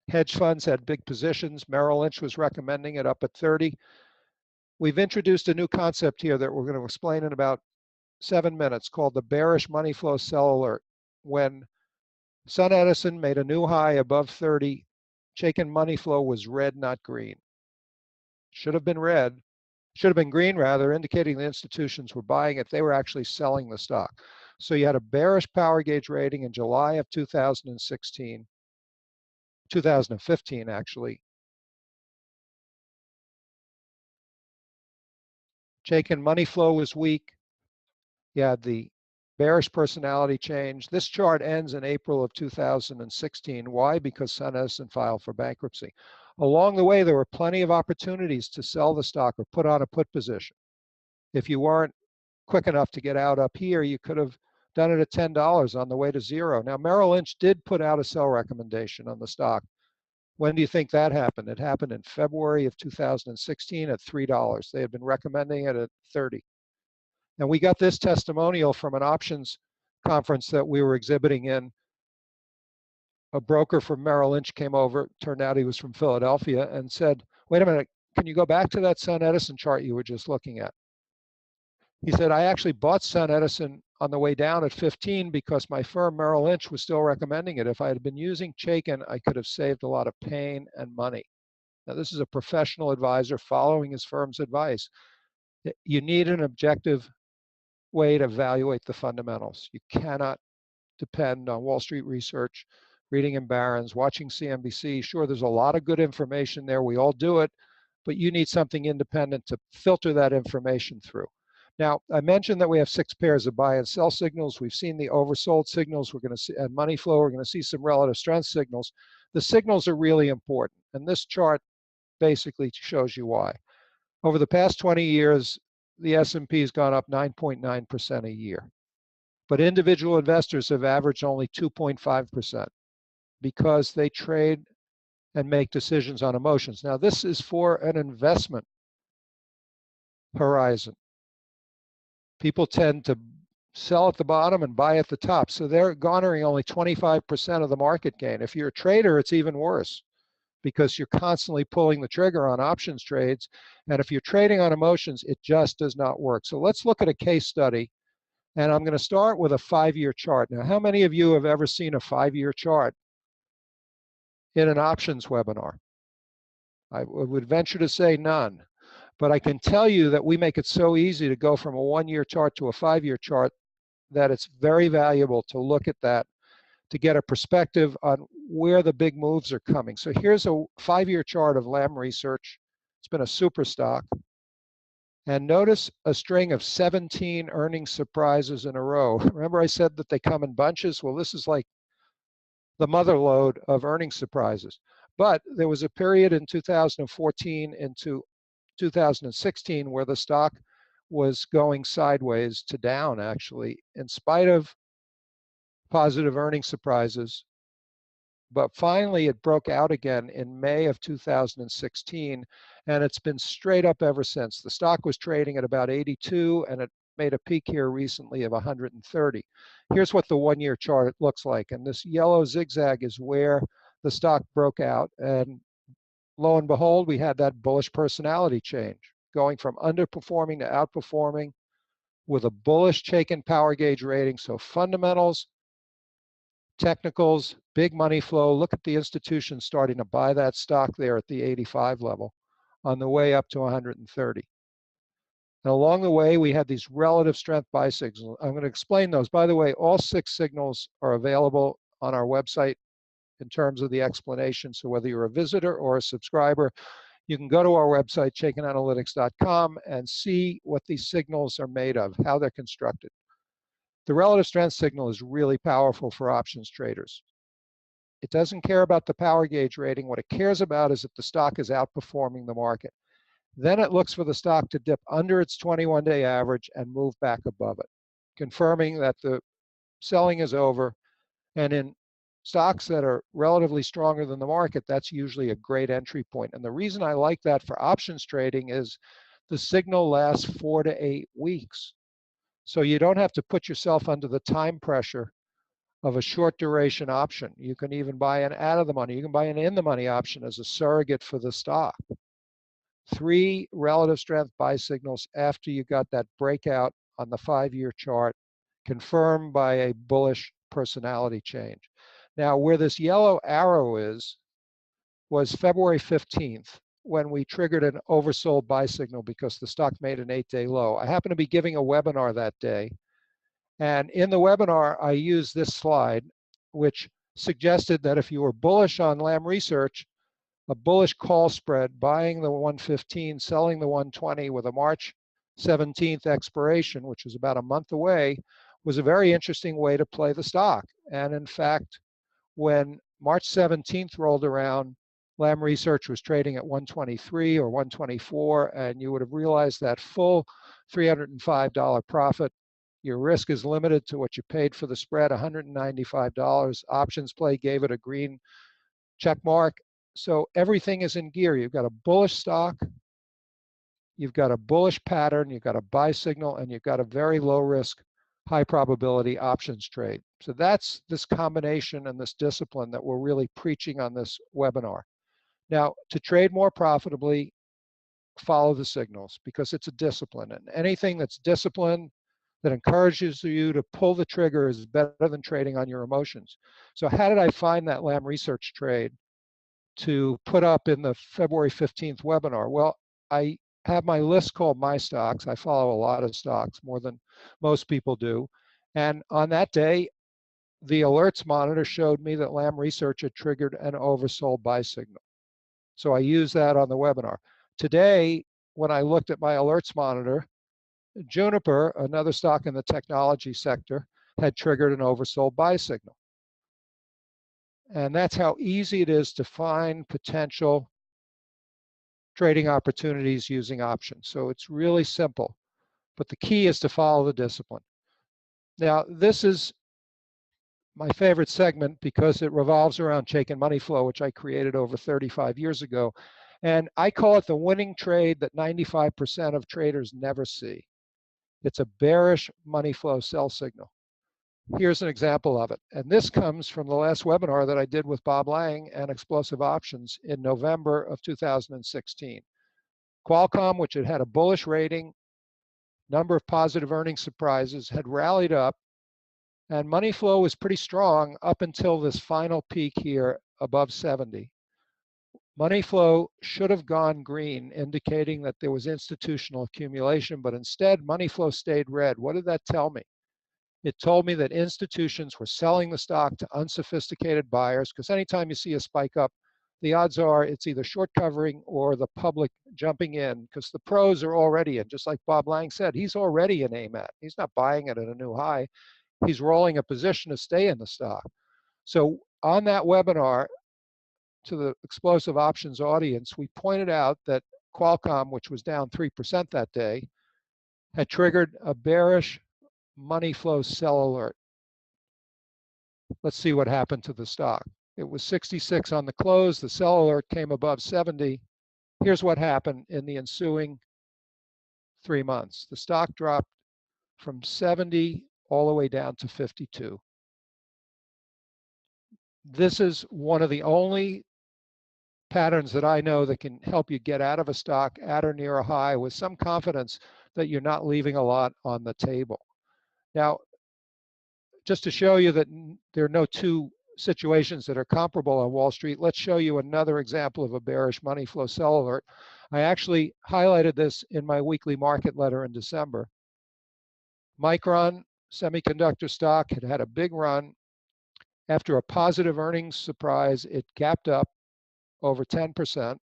Hedge funds had big positions. Merrill Lynch was recommending it up at 30. We've introduced a new concept here that we're going to explain in about 7 minutes called the bearish money flow sell alert. When SunEdison made a new high above 30, Chaikin Money Flow was red, not green. Should have been red, should have been green rather, indicating the institutions were buying it. They were actually selling the stock. So you had a bearish power gauge rating in July of 2015 actually. Chaikin Money Flow was weak. You had the bearish personality change. This chart ends in April of 2016. Why? Because SunEdison filed for bankruptcy. Along the way, there were plenty of opportunities to sell the stock or put on a put position. If you weren't quick enough to get out up here, you could have done it at $10 on the way to zero. Now, Merrill Lynch did put out a sell recommendation on the stock. When do you think that happened? It happened in February of 2016 at $3. They had been recommending it at 30. And we got this testimonial from an options conference that we were exhibiting in. A broker from Merrill Lynch came over, turned out he was from Philadelphia, and said, wait a minute, can you go back to that SunEdison chart you were just looking at? He said, I actually bought SunEdison on the way down at 15 because my firm Merrill Lynch was still recommending it. If I had been using Chaikin, I could have saved a lot of pain and money. Now, this is a professional advisor following his firm's advice. You need an objective way to evaluate the fundamentals. You cannot depend on Wall Street research, reading in Barron's, watching CNBC. Sure, there's a lot of good information there. We all do it, but you need something independent to filter that information through. Now, I mentioned that we have 6 pairs of buy and sell signals. We've seen the oversold signals. We're going to see, and money flow, we're going to see some relative strength signals. The signals are really important, and this chart basically shows you why. Over the past 20 years, the S&P has gone up 9.9% a year. But individual investors have averaged only 2.5% because they trade and make decisions on emotions. Now, this is for an investment horizon. People tend to sell at the bottom and buy at the top. So they're garnering only 25% of the market gain. If you're a trader, it's even worse because you're constantly pulling the trigger on options trades. And if you're trading on emotions, it just does not work. So let's look at a case study. And I'm going to start with a 5-year chart. Now, how many of you have ever seen a 5-year chart in an options webinar? I would venture to say none. But I can tell you that we make it so easy to go from a 1-year chart to a 5-year chart that it's very valuable to look at that to get a perspective on where the big moves are coming. So here's a 5-year chart of Lam Research. It's been a super stock. And notice a string of 17 earnings surprises in a row. Remember I said that they come in bunches? Well, this is like the mother lode of earnings surprises. But there was a period in 2014 into 2016 where the stock was going sideways to down, actually, in spite of positive earnings surprises. But finally, it broke out again in May of 2016, and it's been straight up ever since. The stock was trading at about 82, and it made a peak here recently of 130. Here's what the one-year chart looks like, and this yellow zigzag is where the stock broke out, and lo and behold, we had that bullish personality change, going from underperforming to outperforming with a bullish Chaikin power gauge rating. So fundamentals, technicals, big money flow. Look at the institutions starting to buy that stock there at the 85 level on the way up to 130. And along the way, we had these relative strength buy signals. I'm going to explain those. By the way, all 6 signals are available on our website in terms of the explanation. So whether you're a visitor or a subscriber, you can go to our website, chaikinanalytics.com, and see what these signals are made of, how they're constructed. The relative strength signal is really powerful for options traders. It doesn't care about the power gauge rating. What it cares about is that the stock is outperforming the market. Then it looks for the stock to dip under its 21-day average and move back above it, confirming that the selling is over. And in stocks that are relatively stronger than the market, that's usually a great entry point. And the reason I like that for options trading is the signal lasts 4 to 8 weeks. So you don't have to put yourself under the time pressure of a short duration option. You can even buy an out of the money. You can buy an in the money option as a surrogate for the stock. 3 relative strength buy signals after you got that breakout on the 5-year chart, confirmed by a bullish personality change. Now, where this yellow arrow is, was February 15th, when we triggered an oversold buy signal because the stock made an 8-day low. I happened to be giving a webinar that day. And in the webinar, I used this slide, which suggested that if you were bullish on Lam Research, a bullish call spread, buying the 115, selling the 120 with a March 17th expiration, which was about a month away, was a very interesting way to play the stock. And in fact, when March 17th rolled around, Lam Research was trading at 123 or 124, and you would have realized that full $305 profit. Your risk is limited to what you paid for the spread, $195. Options play gave it a green check mark. So everything is in gear. You've got a bullish stock, you've got a bullish pattern, you've got a buy signal, and you've got a very low risk, high probability options trade. So that's this combination and this discipline that we're really preaching on this webinar. Now, to trade more profitably, follow the signals, because it's a discipline. And anything that's disciplined, that encourages you to pull the trigger, is better than trading on your emotions. So how did I find that Lam Research trade to put up in the February 15th webinar? Well, I have my list called My Stocks. I follow a lot of stocks, more than most people do. And on that day, the alerts monitor showed me that Lam Research had triggered an oversold buy signal. So I used that on the webinar. Today, when I looked at my alerts monitor, Juniper, another stock in the technology sector, had triggered an oversold buy signal. And that's how easy it is to find potential trading opportunities using options. So it's really simple, but the key is to follow the discipline. Now, this is my favorite segment because it revolves around Chaikin Money Flow, which I created over 35 years ago. And I call it the winning trade that 95% of traders never see. It's a bearish money flow sell signal. Here's an example of it. And this comes from the last webinar that I did with Bob Lang and Explosive Options in November of 2016. Qualcomm, which had a bullish rating, number of positive earnings surprises, had rallied up, and money flow was pretty strong up until this final peak here above 70. Money flow should have gone green, indicating that there was institutional accumulation, but instead money flow stayed red. What did that tell me? It told me that institutions were selling the stock to unsophisticated buyers, because anytime you see a spike up, the odds are it's either short covering or the public jumping in, because the pros are already in. Just like Bob Lang said, he's already in AMAT. He's not buying it at a new high. He's rolling a position to stay in the stock. So on that webinar, to the Explosive Options audience, we pointed out that Qualcomm, which was down 3% that day, had triggered a bearish money flow sell alert. Let's see what happened to the stock. It was 66 on the close. The sell alert came above 70. Here's what happened in the ensuing 3 months. The stock dropped from 70 all the way down to 52. This is one of the only patterns that I know that can help you get out of a stock at or near a high with some confidence that you're not leaving a lot on the table. Now, just to show you that there are no two situations that are comparable on Wall Street, let's show you another example of a bearish money flow sell alert. I actually highlighted this in my weekly market letter in December. Micron semiconductor stock had had a big run. After a positive earnings surprise, it gapped up over 10%,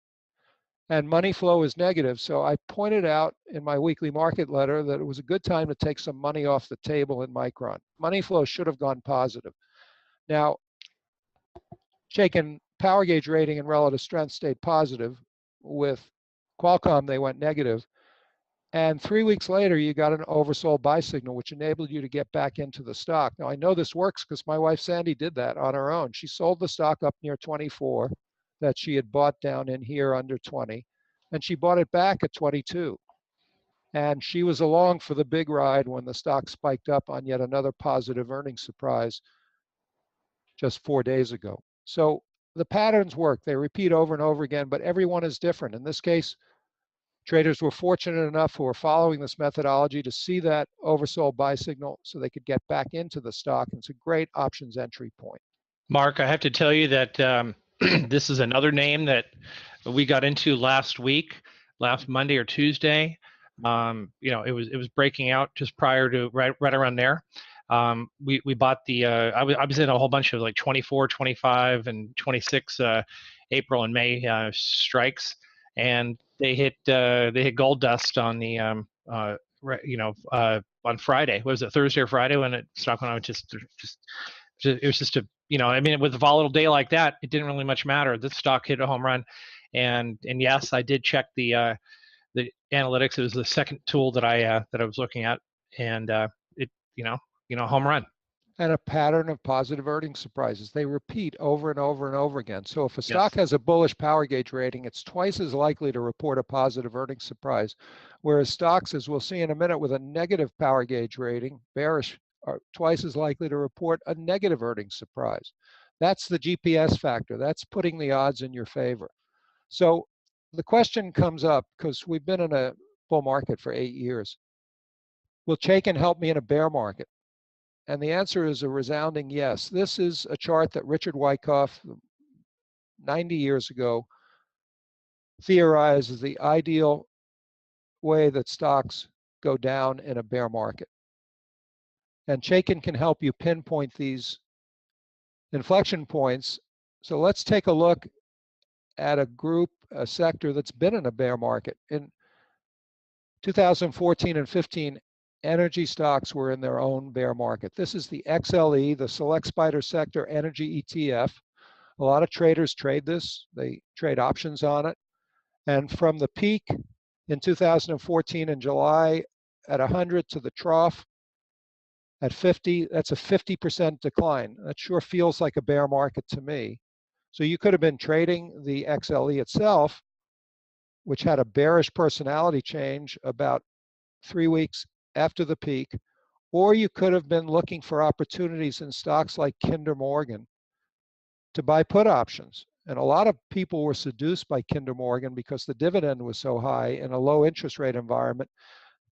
and money flow is negative. So I pointed out in my weekly market letter that it was a good time to take some money off the table in Micron. Money flow should have gone positive. Now, Chaikin power gauge rating and relative strength stayed positive. With Qualcomm, they went negative. And 3 weeks later, you got an oversold buy signal, which enabled you to get back into the stock. Now, I know this works because my wife, Sandy, did that on her own. She sold the stock up near 24 that she had bought down in here under 20, and she bought it back at 22. And she was along for the big ride when the stock spiked up on yet another positive earnings surprise just 4 days ago. So the patterns work. They repeat over and over again, but everyone is different. In this case, traders were fortunate enough who were following this methodology to see that oversold buy signal so they could get back into the stock. And it's a great options entry point. Mark, I have to tell you that this is another name that we got into last Monday or Tuesday. It was breaking out just prior to right around there. We bought the I was in a whole bunch of like 24, 25, and 26 April and May strikes, and they hit gold dust on the on Friday. What was it, Thursday or Friday, when it stock went on? It was just with a volatile day like that, it didn't really much matter. The stock hit a home run, and yes, I did check the analytics. It was the second tool that I was looking at, and it home run. And a pattern of positive earnings surprises. They repeat over and over and over again. So if a stock has a bullish power gauge rating, it's twice as likely to report a positive earnings surprise. Whereas stocks, as we'll see in a minute, with a negative power gauge rating, bearish, are twice as likely to report a negative earnings surprise. That's the GPS factor. That's putting the odds in your favor. So the question comes up, because we've been in a bull market for 8 years. Will Chaikin help me in a bear market? And the answer is a resounding yes. This is a chart that Richard Wyckoff, 90 years ago, theorized as the ideal way that stocks go down in a bear market. And Chaikin can help you pinpoint these inflection points. So let's take a look at a sector that's been in a bear market. In 2014 and 15, energy stocks were in their own bear market. This is the XLE, the Select Spider Sector Energy ETF. A lot of traders trade this. They trade options on it. And from the peak in 2014 in July at 100 to the trough at 50, that's a 50% decline. That sure feels like a bear market to me. So you could have been trading the XLE itself, which had a bearish personality change about 3 weeks after the peak, or you could have been looking for opportunities in stocks like Kinder Morgan to buy put options. And a lot of people were seduced by Kinder Morgan because the dividend was so high in a low interest rate environment.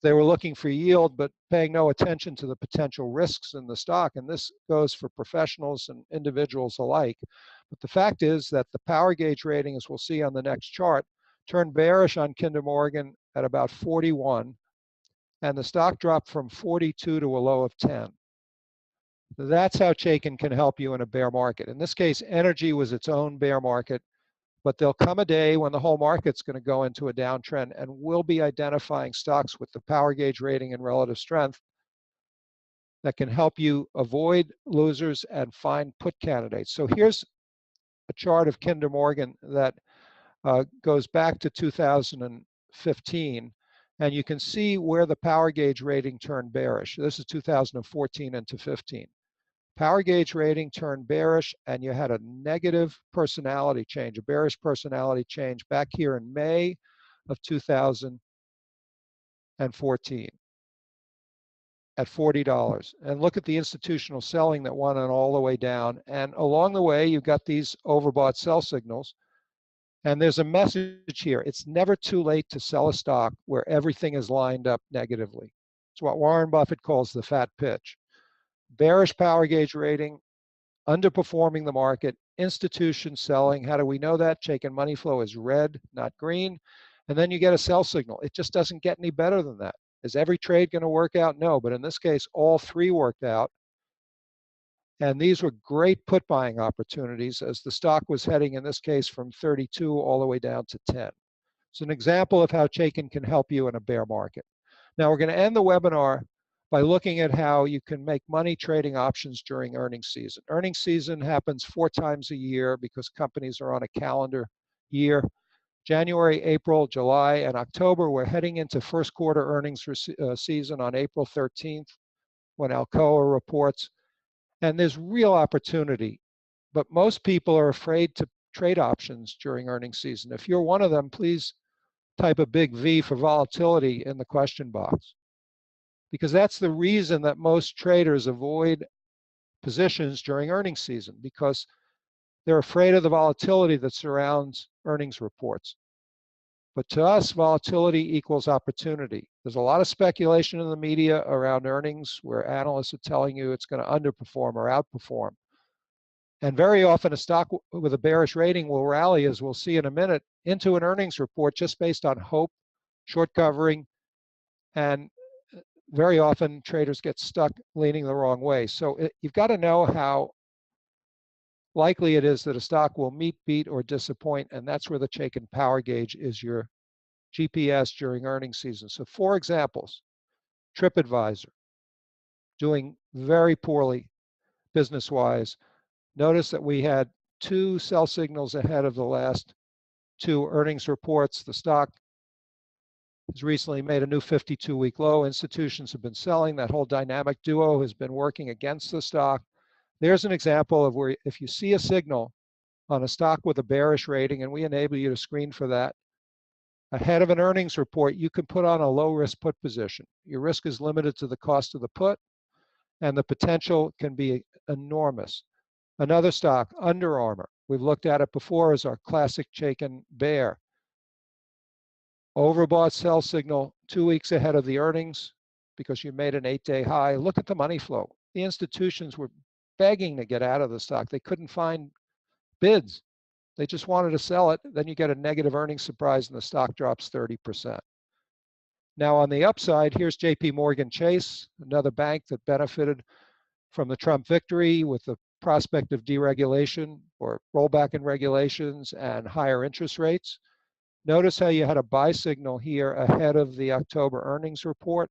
They were looking for yield, but paying no attention to the potential risks in the stock. And this goes for professionals and individuals alike. But the fact is that the power gauge rating, as we'll see on the next chart, turned bearish on Kinder Morgan at about 41. And the stock dropped from 42 to a low of 10. That's how Chaikin can help you in a bear market. In this case, energy was its own bear market, but there'll come a day when the whole market's going to go into a downtrend, and we'll be identifying stocks with the power gauge rating and relative strength that can help you avoid losers and find put candidates. So here's a chart of Kinder Morgan that goes back to 2015. And you can see where the power gauge rating turned bearish. This is 2014 into 15. Power gauge rating turned bearish, and you had a negative personality change, a bearish personality change back here in May of 2014 at $40. And look at the institutional selling that went on all the way down. And along the way, you've got these overbought sell signals. And there's a message here. It's never too late to sell a stock where everything is lined up negatively. It's what Warren Buffett calls the fat pitch. Bearish power gauge rating, underperforming the market, institution selling. How do we know that? Chaikin Money Flow is red, not green. And then you get a sell signal. It just doesn't get any better than that. Is every trade going to work out? No, but in this case, all three worked out. And these were great put buying opportunities as the stock was heading, in this case, from 32 all the way down to 10. It's an example of how Chaikin can help you in a bear market. Now, we're going to end the webinar by looking at how you can make money trading options during earnings season. Earnings season happens 4 times a year because companies are on a calendar year. January, April, July, and October. We're heading into first quarter earnings season on April 13th when Alcoa reports. And there's real opportunity, but most people are afraid to trade options during earnings season. If you're one of them, please type a big V for volatility in the question box, because that's the reason that most traders avoid positions during earnings season, because they're afraid of the volatility that surrounds earnings reports. But to us, volatility equals opportunity. There's a lot of speculation in the media around earnings where analysts are telling you it's going to underperform or outperform. And very often a stock with a bearish rating will rally, as we'll see in a minute, into an earnings report just based on hope, short covering, and very often traders get stuck leaning the wrong way. So you've got to know how likely it is that a stock will meet, beat, or disappoint, and that's where the Chaikin Power Gauge is your GPS during earnings season. So 4 examples. TripAdvisor, doing very poorly business-wise. Notice that we had 2 sell signals ahead of the last 2 earnings reports. The stock has recently made a new 52-week low. Institutions have been selling. That whole dynamic duo has been working against the stock. There's an example of where if you see a signal on a stock with a bearish rating, and we enable you to screen for that, ahead of an earnings report, you can put on a low-risk put position. Your risk is limited to the cost of the put, and the potential can be enormous. Another stock, Under Armour. We've looked at it before as our classic Chaikin bear. Overbought sell signal 2 weeks ahead of the earnings because you made an 8-day high. Look at the money flow. The institutions were begging to get out of the stock. They couldn't find bids. They just wanted to sell it. Then you get a negative earnings surprise and the stock drops 30%. Now on the upside, here's JP Morgan Chase, another bank that benefited from the Trump victory with the prospect of deregulation or rollback in regulations and higher interest rates. Notice how you had a buy signal here ahead of the October earnings report.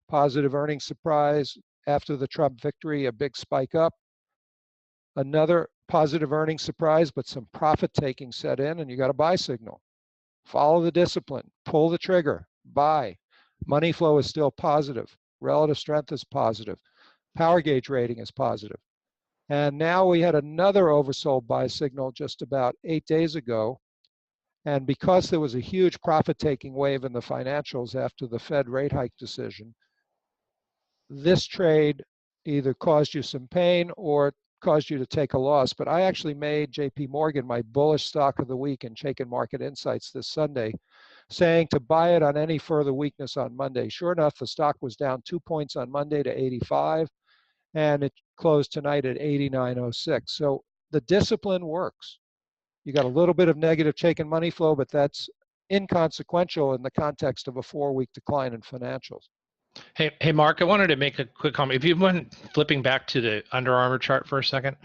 Positive earnings surprise after the Trump victory, a big spike up. Another positive earnings surprise, but some profit taking set in, and you got a buy signal. Follow the discipline, pull the trigger, buy. Money flow is still positive. Relative strength is positive. Power gauge rating is positive. And now we had another oversold buy signal just about 8 days ago. And because there was a huge profit taking wave in the financials after the Fed rate hike decision, this trade either caused you some pain or caused you to take a loss. But I actually made JP Morgan my bullish stock of the week in Chaikin Market Insights this Sunday, saying to buy it on any further weakness on Monday. Sure enough, the stock was down 2 points on Monday to 85, and it closed tonight at 89.06. So the discipline works. You got a little bit of negative Chaikin money flow, but that's inconsequential in the context of a 4-week decline in financials. Hey, Mark, I wanted to make a quick comment. If you went flipping back to the Under Armour chart for a second,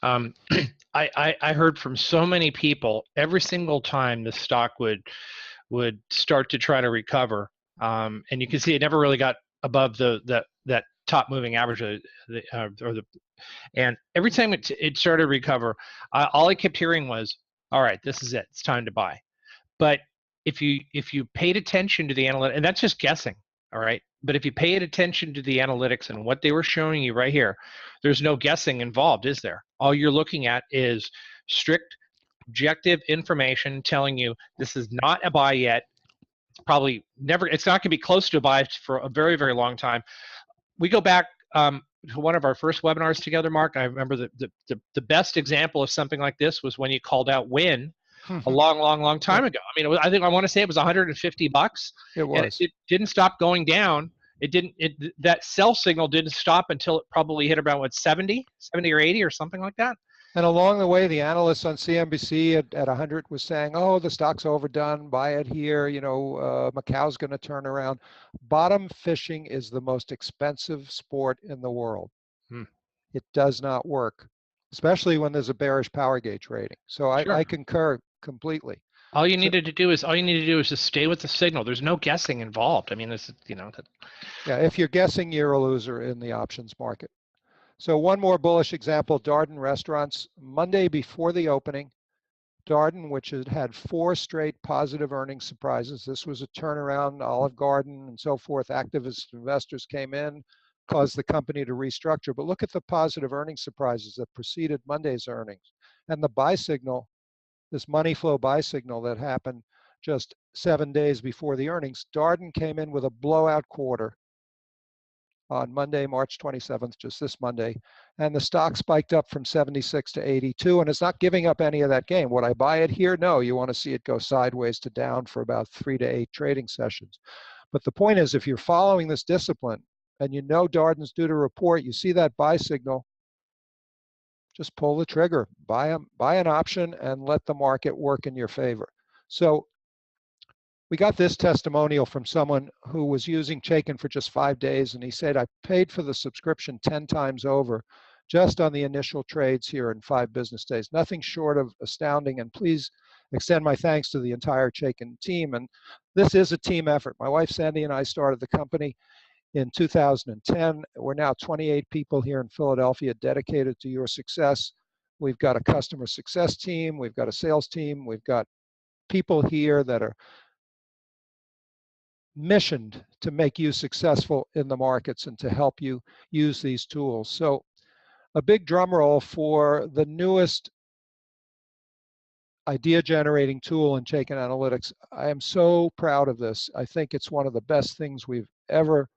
I heard from so many people every single time the stock would start to try to recover, and you can see it never really got above that top moving average, and every time it started to recover, all I kept hearing was, "All right, this is it. It's time to buy." But if you paid attention to the analytics, and that's just guessing, all right? But if you paid attention to the analytics and what they were showing you right here, there's no guessing involved, is there? All you're looking at is strict, objective information telling you this is not a buy yet. It's probably never, it's not going to be close to a buy for a very, very long time. We go back to one of our first webinars together, Mark. I remember the best example of something like this was when you called out Win a long time ago. I mean, I think I want to say it was $150. It was. And it didn't stop going down. That sell signal didn't stop until it probably hit about, what, 70 or 80 or something like that. And along the way, the analysts on CNBC at 100 was saying, oh, the stock's overdone, buy it here, Macau's going to turn around. Bottom fishing is the most expensive sport in the world. It does not work, especially when there's a bearish power gauge rating. So I concur completely. All you need to do is just stay with the signal. There's no guessing involved. I mean, this, Yeah, if you're guessing, you're a loser in the options market. So one more bullish example, Darden Restaurants. Monday before the opening, Darden, which had 4 straight positive earnings surprises. This was a turnaround, Olive Garden and so forth. Activist investors came in, caused the company to restructure. But look at the positive earnings surprises that preceded Monday's earnings. And the buy signal, this money flow buy signal that happened just 7 days before the earnings. Darden came in with a blowout quarter on Monday, March 27th, just this Monday, and the stock spiked up from 76 to 82, and it's not giving up any of that gain. Would I buy it here? No, you want to see it go sideways to down for about 3 to 8 trading sessions. But the point is, if you're following this discipline and you know Darden's due to report, you see that buy signal, just pull the trigger, buy an option and let the market work in your favor. So we got this testimonial from someone who was using Chaikin for just 5 days, and he said, I paid for the subscription 10 times over just on the initial trades here in 5 business days. Nothing short of astounding, and please extend my thanks to the entire Chaikin team. And this is a team effort. My wife Sandy and I started the company in 2010. We're now 28 people here in Philadelphia dedicated to your success. We've got a customer success team. We've got a sales team. We've got people here that are missioned to make you successful in the markets and to help you use these tools. So a big drum roll for the newest idea generating tool in Chaikin Analytics. I am so proud of this. I think it's one of the best things we've ever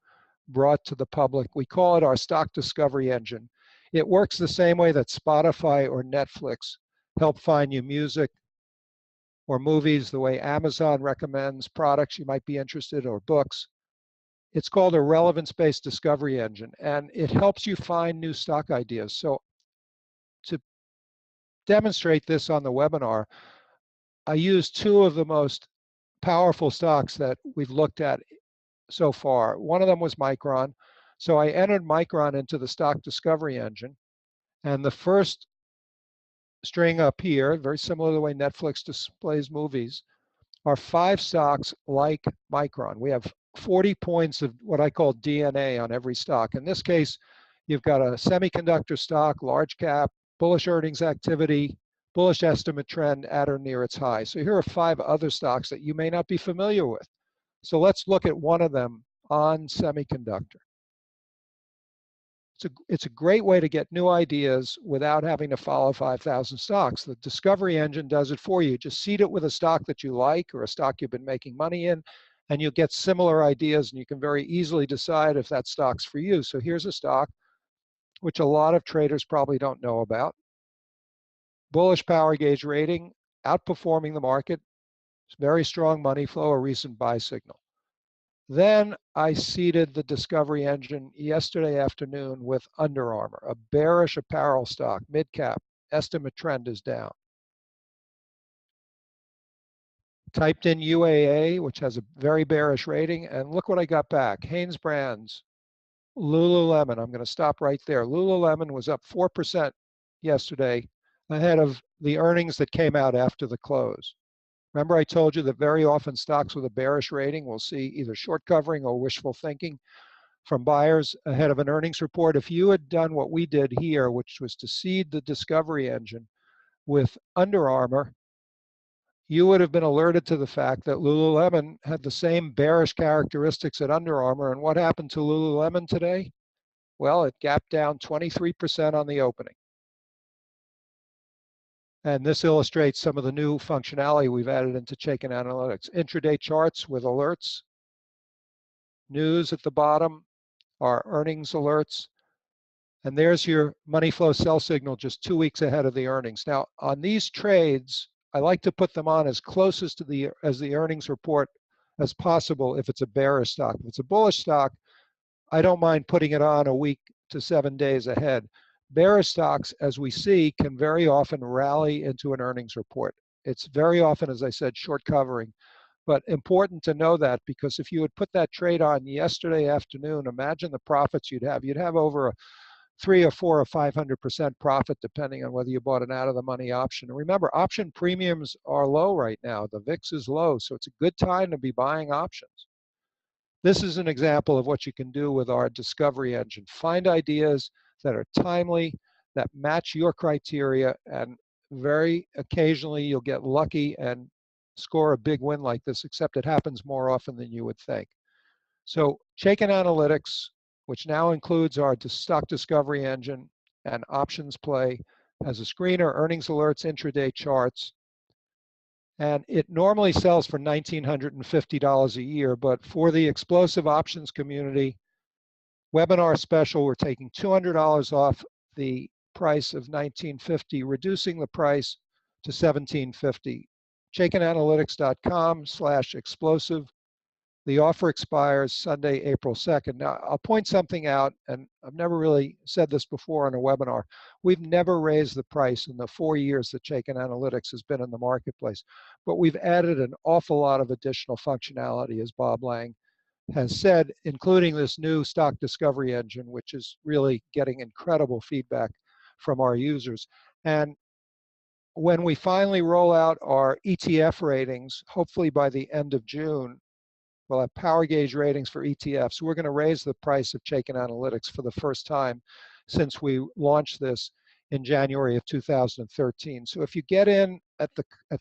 brought to the public. We call it our stock discovery engine. It works the same way that Spotify or Netflix help find you music or movies, the way Amazon recommends products you might be interested in, or books. It's called a relevance-based discovery engine, and it helps you find new stock ideas. So to demonstrate this on the webinar, I used 2 of the most powerful stocks that we've looked at so far. One of them was Micron. So I entered Micron into the stock discovery engine, and the first string up here, very similar to the way Netflix displays movies, are 5 stocks like Micron. We have 40 points of what I call DNA on every stock. In this case, you've got a semiconductor stock, large cap, bullish earnings activity, bullish estimate trend at or near its high. So here are 5 other stocks that you may not be familiar with. So let's look at one of them on semiconductor. It's a great way to get new ideas without having to follow 5,000 stocks. The discovery engine does it for you. Just seed it with a stock that you like or a stock you've been making money in, and you'll get similar ideas, and you can very easily decide if that stock's for you. So here's a stock which a lot of traders probably don't know about. Bullish power gauge rating, outperforming the market, very strong money flow, a recent buy signal. Then I seeded the discovery engine yesterday afternoon with Under Armour, a bearish apparel stock, mid-cap, estimate trend is down. Typed in UAA, which has a very bearish rating, and look what I got back. Hanes Brands, Lululemon. I'm going to stop right there. Lululemon was up 4% yesterday ahead of the earnings that came out after the close. Remember I told you that very often stocks with a bearish rating will see either short covering or wishful thinking from buyers ahead of an earnings report. If you had done what we did here, which was to seed the discovery engine with Under Armour, you would have been alerted to the fact that Lululemon had the same bearish characteristics at Under Armour. And what happened to Lululemon today? Well, it gapped down 23% on the opening. And this illustrates some of the new functionality we've added into Chaikin Analytics. Intraday charts with alerts, news at the bottom, our earnings alerts, and there's your money flow sell signal just 2 weeks ahead of the earnings. Now, on these trades, I like to put them on as close as to the earnings report as possible if it's a bearish stock. If it's a bullish stock, I don't mind putting it on a week to 7 days ahead. Bearish stocks, as we see, can very often rally into an earnings report. It's very often, as I said, short covering. But important to know that, because if you had put that trade on yesterday afternoon, imagine the profits you'd have. You'd have over a 3 or 4 or 500% profit, depending on whether you bought an out-of-the-money option. And remember, option premiums are low right now. The VIX is low, so it's a good time to be buying options. This is an example of what you can do with our discovery engine. Find ideas that are timely, that match your criteria, and very occasionally you'll get lucky and score a big win like this, except it happens more often than you would think. So Chaikin Analytics, which now includes our stock discovery engine and options play, has a screener, earnings alerts, intraday charts, and it normally sells for $1,950 a year, but for the explosive options community webinar special, we're taking $200 off the price of $1,950, reducing the price to $1,750. ChaikinAnalytics.com/explosive. The offer expires Sunday, April 2nd. Now, I'll point something out, and I've never really said this before on a webinar. We've never raised the price in the 4 years that Chaikin Analytics has been in the marketplace, but we've added an awful lot of additional functionality, as Bob Lang has said, including this new stock discovery engine, which is really getting incredible feedback from our users. And when we finally roll out our ETF ratings, hopefully by the end of June, we'll have power gauge ratings for ETFs. We're going to raise the price of Chaikin Analytics for the first time since we launched this in January of 2013. So if you get in at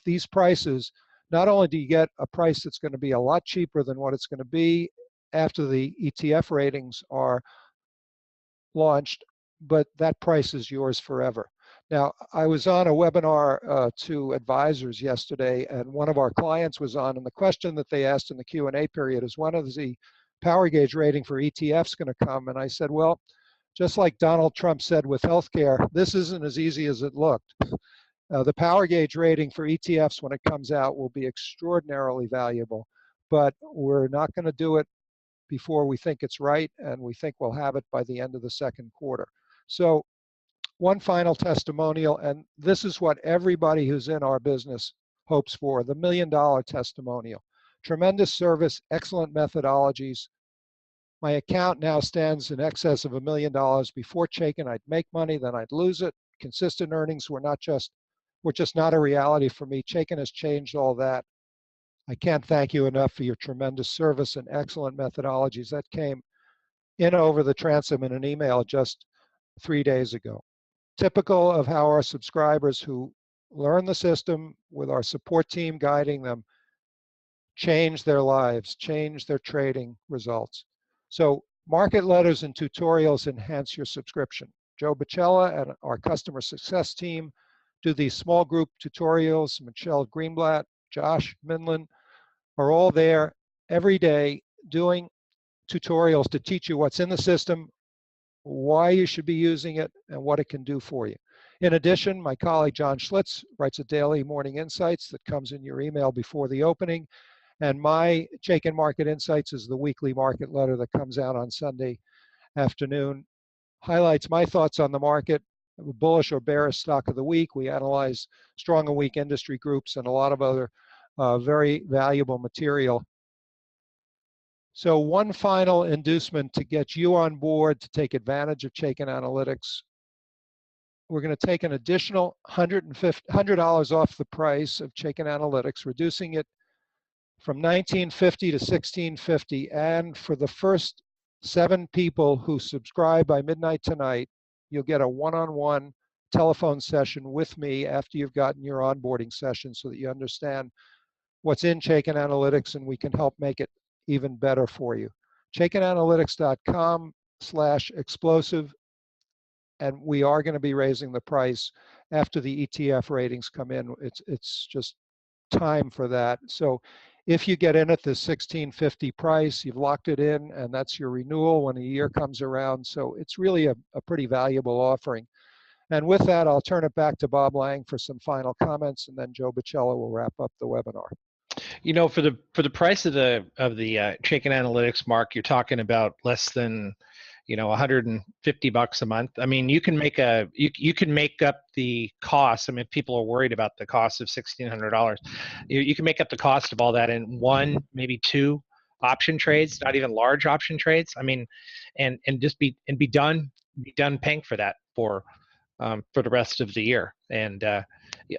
these prices, not only do you get a price that's going to be a lot cheaper than what it's going to be after the ETF ratings are launched, but that price is yours forever. Now, I was on a webinar to advisors yesterday, and one of our clients was on, and the question that they asked in the Q&A period is, when is the power gauge rating for ETFs going to come? And I said, well, just like Donald Trump said with healthcare, this isn't as easy as it looked. The power gauge rating for ETFs, when it comes out, will be extraordinarily valuable, but we're not going to do it before we think it's right, and we think we'll have it by the end of the second quarter. So one final testimonial, and this is what everybody who's in our business hopes for, the $1 million testimonial. Tremendous service, excellent methodologies. My account now stands in excess of $1 million. Before Chaikin, I'd make money, then I'd lose it. Consistent earnings were just not a reality for me. Chaikin has changed all that. I can't thank you enough for your tremendous service and excellent methodologies. That came in over the transom in an email just 3 days ago. Typical of how our subscribers who learn the system with our support team guiding them change their lives, change their trading results. So market letters and tutorials enhance your subscription. Joe Bicella and our customer success team do these small group tutorials. Michelle Greenblatt, Josh Minlin are all there every day doing tutorials to teach you what's in the system, why you should be using it, and what it can do for you. In addition, my colleague John Schlitz writes a daily morning insights that comes in your email before the opening, and my Chaikin Market Insights is the weekly market letter that comes out on Sunday afternoon. Highlights my thoughts on the market, bullish or bearish stock of the week. We analyze strong and weak industry groups and a lot of other very valuable material. So one final inducement to get you on board to take advantage of Chaikin Analytics. We're going to take an additional $100 off the price of Chaikin Analytics, reducing it from $1,950 to $1,650. And for the first 7 people who subscribe by midnight tonight, you'll get a one-on-one telephone session with me after you've gotten your onboarding session so that you understand what's in Chaikin Analytics and we can help make it even better for you. ChaikinAnalytics.com/explosive, and we are going to be raising the price after the ETF ratings come in. It's just time for that. So if you get in at the $16.50 price, you've locked it in, and that's your renewal when a year comes around. So it's really a pretty valuable offering. And with that, I'll turn it back to Bob Lang for some final comments, and then Joe Bicella will wrap up the webinar. You know, for the price of the Chaikin Analytics, Mark, you're talking about less than, you know, $150 a month. I mean, you can make you can make up the cost. I mean, if people are worried about the cost of $1,600, you can make up the cost of all that in one, maybe two option trades, not even large option trades. I mean, and just be done paying for that for the rest of the year. And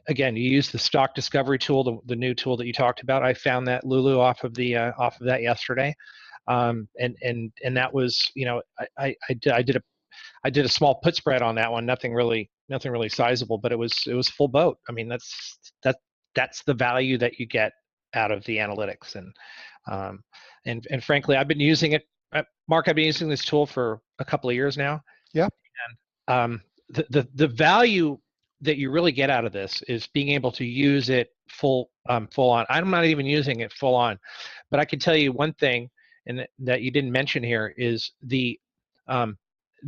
again, you use the stock discovery tool, the new tool that you talked about. I found that Lulu off of that yesterday. And that was, you know, I did a small put spread on that one, nothing really sizable, but it was full boat. I mean, that's the value that you get out of the analytics. And frankly, I've been using it, Mark, I've been using this tool for a couple of years now. Yeah. And the value that you really get out of this is being able to use it full on. I'm not even using it full on, but I can tell you one thing, and that you didn't mention here, is the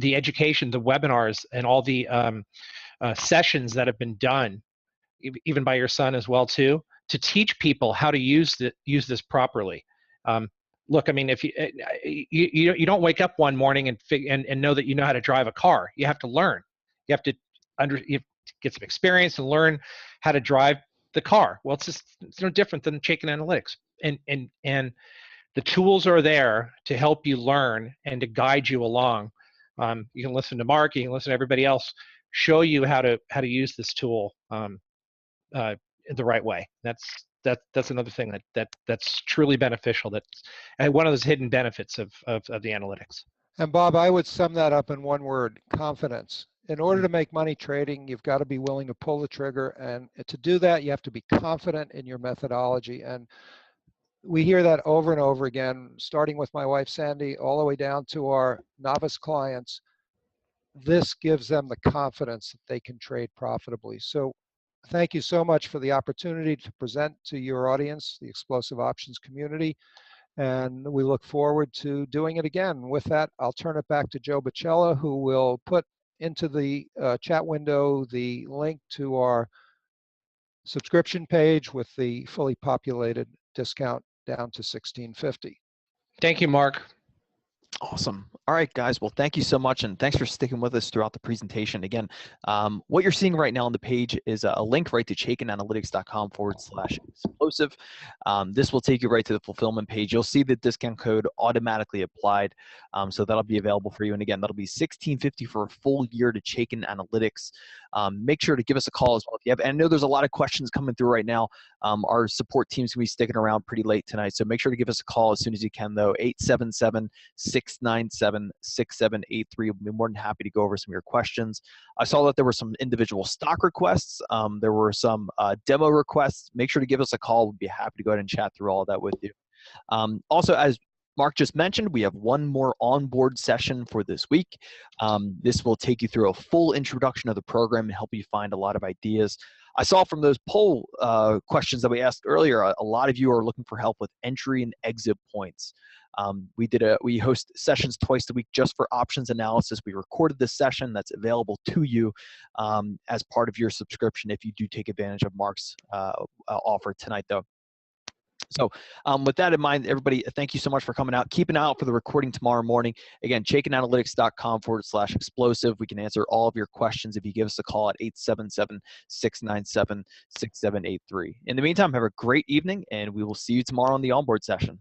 education, the webinars, and all the sessions that have been done, even by your son as well too, to teach people how to use this properly. Look, I mean, if you don't wake up one morning and know that you know how to drive a car. You have to learn. You have to get some experience and learn how to drive the car. Well, it's no different than Chaikin Analytics, and the tools are there to help you learn and to guide you along. You can listen to Mark, you can listen to everybody else, show you how to use this tool the right way. That's another thing that's truly beneficial. That's one of those hidden benefits of the analytics. And Bob, I would sum that up in one word: confidence. In order to make money trading, you've got to be willing to pull the trigger, and to do that, you have to be confident in your methodology. And we hear that over and over again, starting with my wife Sandy, all the way down to our novice clients. This gives them the confidence that they can trade profitably. So thank you so much for the opportunity to present to your audience, the explosive options community, and we look forward to doing it again. With that, I'll turn it back to Joe Bicella, who will put into the chat window the link to our subscription page with the fully populated discount down to $16.50. Thank you, Mark. Awesome. All right, guys. Well, thank you so much, and thanks for sticking with us throughout the presentation. Again, what you're seeing right now on the page is a link right to ChaikinAnalytics.com/explosive. This will take you right to the fulfillment page. You'll see the discount code automatically applied, so that'll be available for you. And again, that'll be $16.50 for a full year to Chaikin Analytics. Make sure to give us a call as well if you have. And I know there's a lot of questions coming through right now. Our support team's gonna be sticking around pretty late tonight, so make sure to give us a call as soon as you can, though. 877-697-6783. We'll be more than happy to go over some of your questions. I saw that there were some individual stock requests. There were some demo requests. Make sure to give us a call. We'll be happy to go ahead and chat through all of that with you. Also, as Mark just mentioned, we have one more onboard session for this week. This will take you through a full introduction of the program and help you find a lot of ideas. I saw from those poll questions that we asked earlier, a lot of you are looking for help with entry and exit points. We host sessions twice a week just for options analysis. We recorded this session that's available to you as part of your subscription if you do take advantage of Mark's offer tonight, though. So with that in mind, everybody, thank you so much for coming out. Keep an eye out for the recording tomorrow morning. Again, ChaikinAnalytics.com/explosive. We can answer all of your questions if you give us a call at 877-697-6783. In the meantime, have a great evening, and we will see you tomorrow on the onboard session.